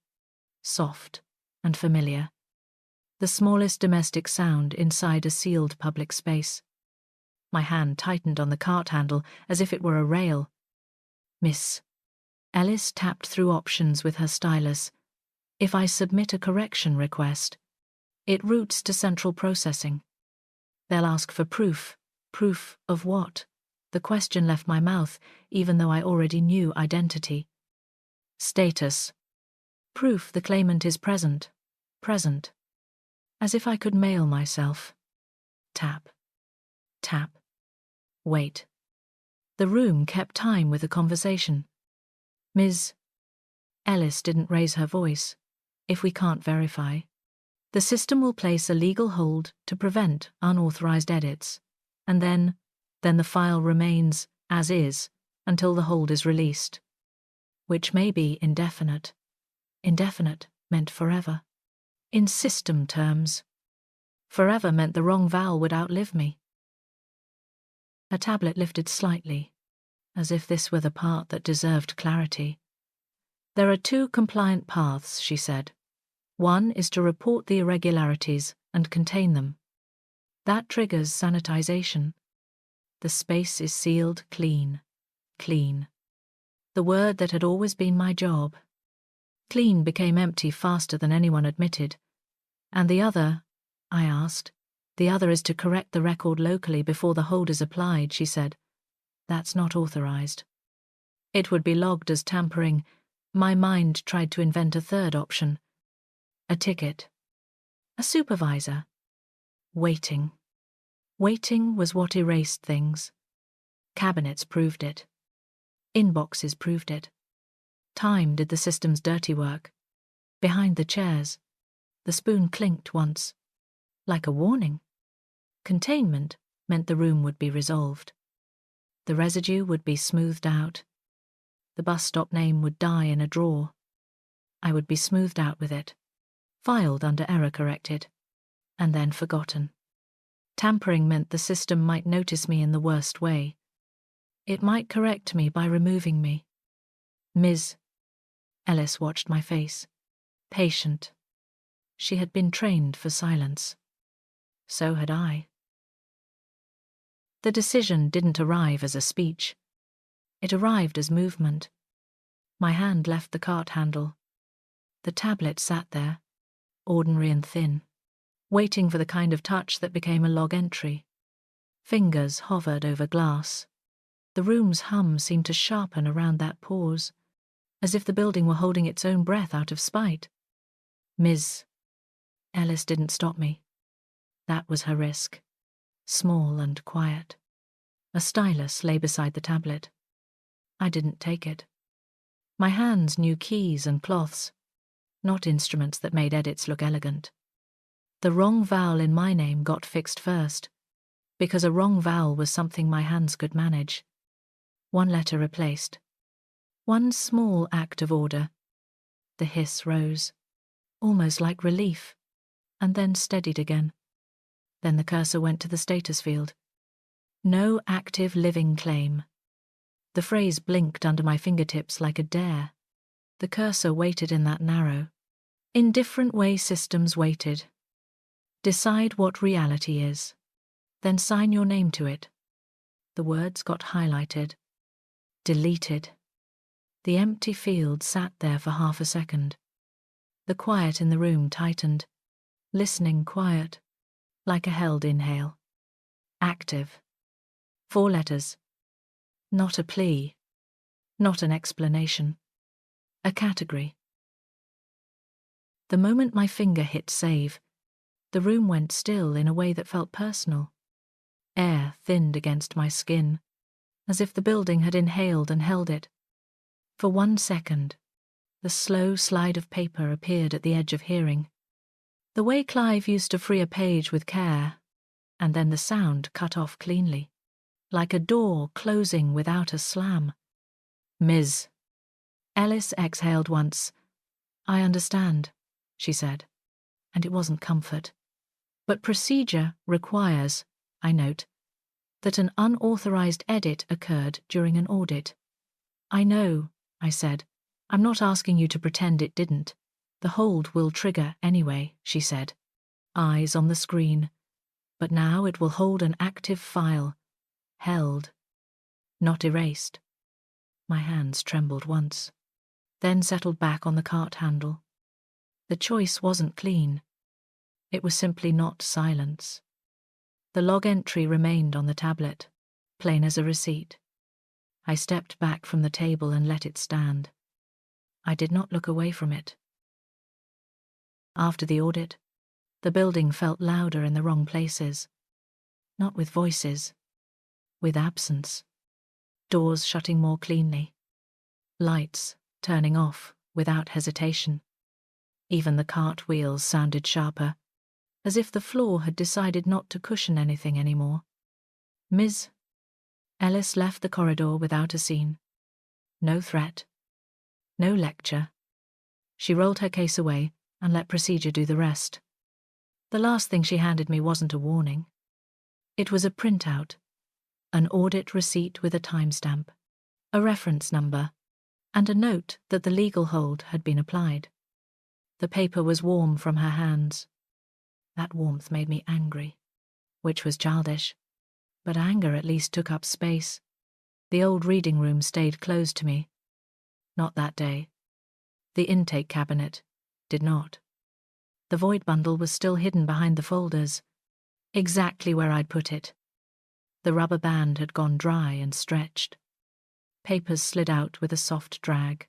soft and familiar. The smallest domestic sound inside a sealed public space. My hand tightened on the cart handle as if it were a rail. Miss. Ellis tapped through options with her stylus. If I submit a correction request, it routes to central processing. They'll ask for proof. Proof of what? The question left my mouth, even though I already knew identity. Status. Proof the claimant is present. Present. As if I could mail myself. Tap. Tap. Wait. The room kept time with the conversation. Ms. Ellis didn't raise her voice. If we can't verify, the system will place a legal hold to prevent unauthorized edits, and then the file remains as is until the hold is released, which may be indefinite. Indefinite meant forever. In system terms, forever meant the wrong vowel would outlive me. Her tablet lifted slightly, as if this were the part that deserved clarity. There are 2 compliant paths, she said. One is to report the irregularities and contain them. That triggers sanitization. The space is sealed clean, clean. The word that had always been my job. Clean became empty faster than anyone admitted. And the other, I asked. The other is to correct the record locally before the hold is applied, she said. That's not authorized. It would be logged as tampering. My mind tried to invent a third option. A ticket. A supervisor. Waiting. Waiting was what erased things. Cabinets proved it. Inboxes proved it. Time did the system's dirty work. Behind the chairs, the spoon clinked once, like a warning. Containment meant the room would be resolved. The residue would be smoothed out. The bus stop name would die in a drawer. I would be smoothed out with it, filed under error corrected, and then forgotten. Tampering meant the system might notice me in the worst way. It might correct me by removing me. Ms. Ellis watched my face. Patient. She had been trained for silence. So had I. The decision didn't arrive as a speech. It arrived as movement. My hand left the cart handle. The tablet sat there, ordinary and thin, waiting for the kind of touch that became a log entry. Fingers hovered over glass. The room's hum seemed to sharpen around that pause, as if the building were holding its own breath out of spite. Ms. Ellis didn't stop me. That was her risk. Small and quiet. A stylus lay beside the tablet. I didn't take it. My hands knew keys and cloths, not instruments that made edits look elegant. The wrong vowel in my name got fixed first, because a wrong vowel was something my hands could manage. One letter replaced. One small act of order. The hiss rose, almost like relief, and then steadied again. Then the cursor went to the status field. No active living claim. The phrase blinked under my fingertips like a dare. The cursor waited in that narrow, indifferent way systems waited. Decide what reality is, then sign your name to it. The words got highlighted. Deleted. The empty field sat there for half a second. The quiet in the room tightened, listening quiet, like a held inhale. Active. 4 letters. Not a plea. Not an explanation. A category. The moment my finger hit save, the room went still in a way that felt personal. Air thinned against my skin, as if the building had inhaled and held it. For 1 second, the slow slide of paper appeared at the edge of hearing. The way Clive used to free a page with care, and then the sound cut off cleanly, like a door closing without a slam. Ms. Ellis exhaled once. I understand, she said, and it wasn't comfort. But procedure requires, I note, that an unauthorized edit occurred during an audit. I know, I said. I'm not asking you to pretend it didn't. The hold will trigger anyway, she said. Eyes on the screen. But now it will hold an active file. Held. Not erased. My hands trembled once, then settled back on the cart handle. The choice wasn't clean. It was simply not silence. The log entry remained on the tablet, plain as a receipt. I stepped back from the table and let it stand. I did not look away from it. After the audit, the building felt louder in the wrong places. Not with voices, with absence. Doors shutting more cleanly. Lights turning off without hesitation. Even the cart wheels sounded sharper, as if the floor had decided not to cushion anything anymore. Ms. Ellis left the corridor without a scene. No threat. No lecture. She rolled her case away and let procedure do the rest. The last thing she handed me wasn't a warning. It was a printout, an audit receipt with a timestamp, a reference number, and a note that the legal hold had been applied. The paper was warm from her hands. That warmth made me angry, which was childish, but anger at least took up space. The old reading room stayed closed to me, Not that day. The intake cabinet did not. The void bundle was still hidden behind the folders, exactly where I'd put it. The rubber band had gone dry and stretched. Papers slid out with a soft drag.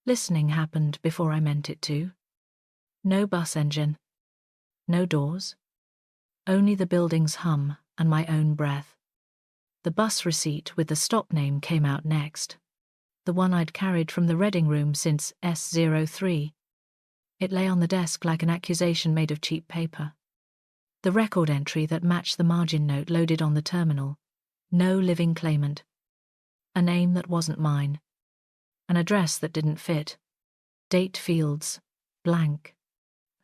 Listening happened before I meant it to. No bus engine. No doors. Only the building's hum and my own breath. The bus receipt with the stop name came out next. The one I'd carried from the Reading room since S03. It lay on the desk like an accusation made of cheap paper. The record entry that matched the margin note loaded on the terminal. No living claimant. A name that wasn't mine. An address that didn't fit. Date fields. Blank.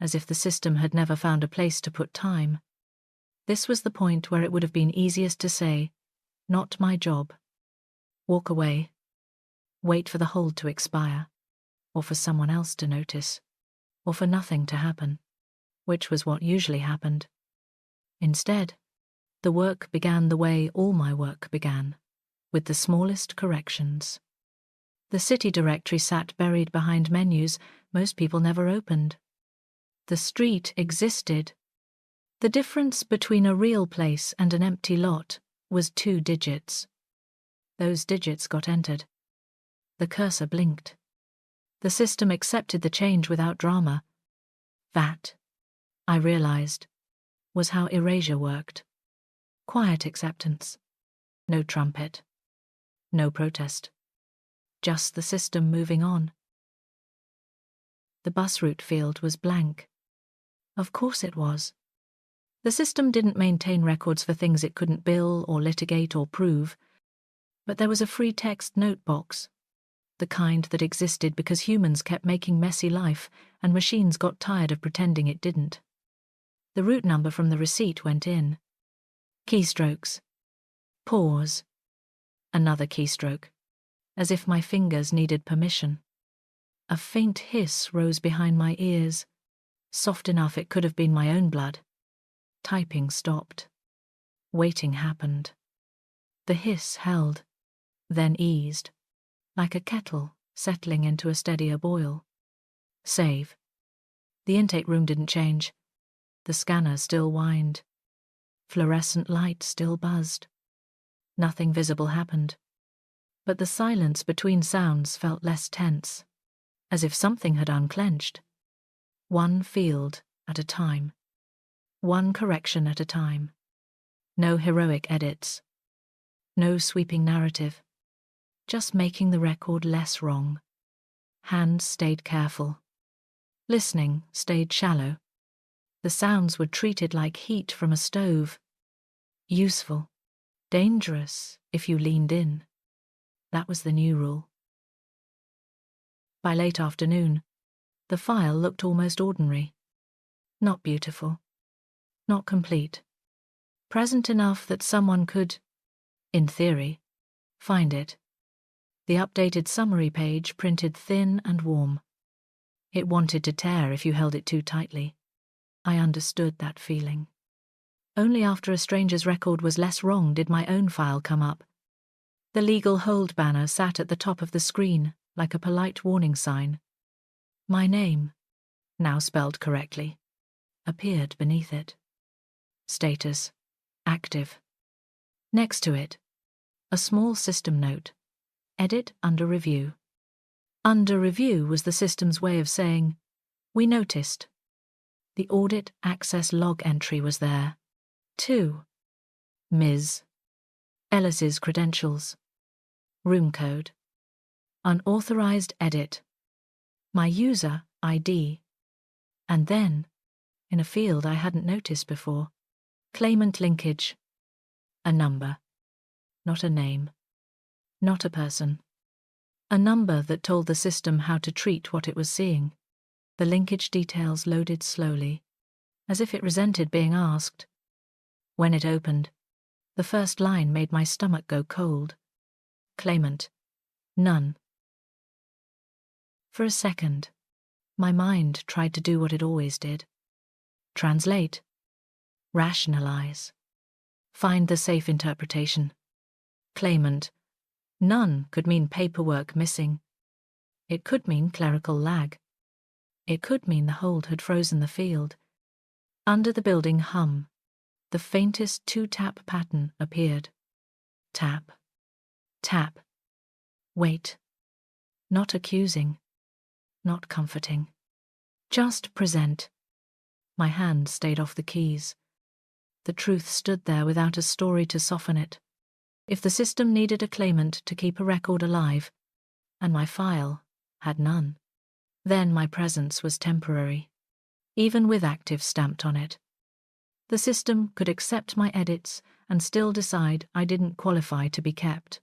As if the system had never found a place to put time. This was the point where it would have been easiest to say, not my job. Walk away. Wait for the hold to expire. Or for someone else to notice. Or for nothing to happen. Which was what usually happened. Instead, the work began the way all my work began, with the smallest corrections. The city directory sat buried behind menus most people never opened. The street existed. The difference between a real place and an empty lot was 2 digits. Those digits got entered. The cursor blinked. The system accepted the change without drama. That, I realized, was how erasure worked. Quiet acceptance. No trumpet. No protest. Just the system moving on. The bus route field was blank. Of course it was. The system didn't maintain records for things it couldn't bill or litigate or prove, but there was a free text note box, the kind that existed because humans kept making messy life and machines got tired of pretending it didn't. The route number from the receipt went in. Keystrokes. Pause. Another keystroke, as if my fingers needed permission. A faint hiss rose behind my ears, soft enough it could have been my own blood. Typing stopped. Waiting happened. The hiss held, then eased, like a kettle settling into a steadier boil. Save. The intake room didn't change. The scanner still whined. Fluorescent light still buzzed. Nothing visible happened. But the silence between sounds felt less tense, as if something had unclenched. One field at a time. One correction at a time. No heroic edits. No sweeping narrative. Just making the record less wrong. Hands stayed careful. Listening stayed shallow. The sounds were treated like heat from a stove. Useful. Dangerous if you leaned in. That was the new rule. By late afternoon, the file looked almost ordinary. Not beautiful. Not complete. Present enough that someone could, in theory, find it. The updated summary page printed thin and warm. It wanted to tear if you held it too tightly. I understood that feeling. Only after a stranger's record was less wrong did my own file come up. The legal hold banner sat at the top of the screen, like a polite warning sign. My name, now spelled correctly, appeared beneath it. Status: active. Next to it, a small system note: edit under review. Under review was the system's way of saying, we noticed. The audit access log entry was there, too. Ms. Ellis's credentials. Room code. Unauthorized edit. My user ID. And then, in a field I hadn't noticed before, claimant linkage. A number. Not a name. Not a person. A number that told the system how to treat what it was seeing. The linkage details loaded slowly, as if it resented being asked. When it opened, the first line made my stomach go cold. Claimant. None. For a second, my mind tried to do what it always did. Translate. Rationalize. Find the safe interpretation. Claimant. None could mean paperwork missing. It could mean clerical lag. It could mean the hold had frozen the field. Under the building hum, the faintest two-tap pattern appeared. Tap. Tap. Wait. Not accusing. Not comforting. Just present. My hand stayed off the keys. The truth stood there without a story to soften it. If the system needed a claimant to keep a record alive, and my file had none, then my presence was temporary, even with active stamped on it. The system could accept my edits and still decide I didn't qualify to be kept.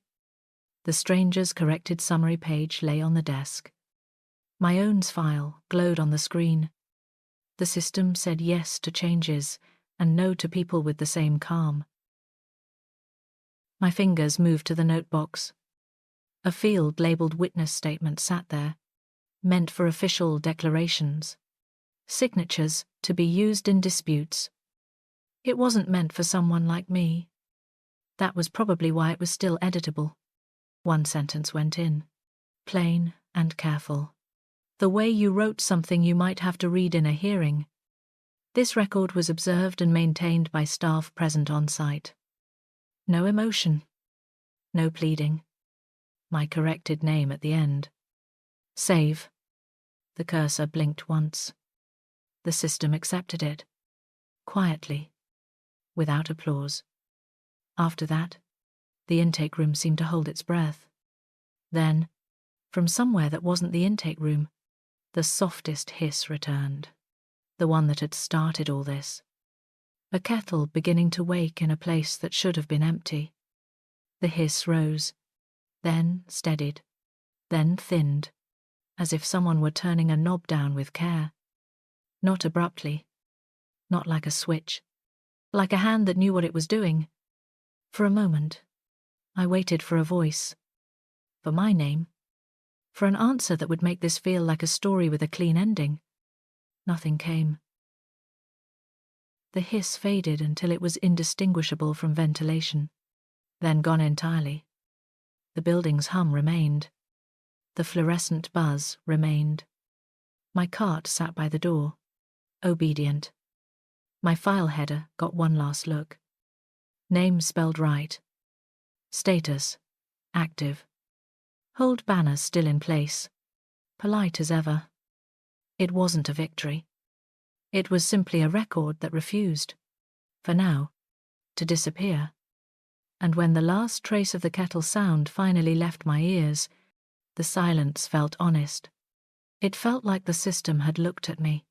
The stranger's corrected summary page lay on the desk. My own's file glowed on the screen. The system said yes to changes and no to people with the same calm. My fingers moved to the notebox. A field labelled witness statement sat there, meant for official declarations. Signatures to be used in disputes. It wasn't meant for someone like me. That was probably why it was still editable. One sentence went in. Plain and careful. The way you wrote something you might have to read in a hearing. This record was observed and maintained by staff present on site. No emotion. No pleading. My corrected name at the end. Save. The cursor blinked once. The system accepted it. Quietly. Without applause. After that, the intake room seemed to hold its breath. Then, from somewhere that wasn't the intake room, the softest hiss returned. The one that had started all this. A kettle beginning to wake in a place that should have been empty. The hiss rose, then steadied, then thinned, as if someone were turning a knob down with care. Not abruptly, not like a switch, like a hand that knew what it was doing. For a moment, I waited for a voice, for my name, for an answer that would make this feel like a story with a clean ending. Nothing came. The hiss faded until it was indistinguishable from ventilation, then gone entirely. The building's hum remained. The fluorescent buzz remained. My cart sat by the door, obedient. My file header got one last look. Name spelled right. Status, active. Hold banner still in place, polite as ever. It wasn't a victory. It was simply a record that refused, for now, to disappear. And when the last trace of the kettle sound finally left my ears, the silence felt honest. It felt like the system had looked at me,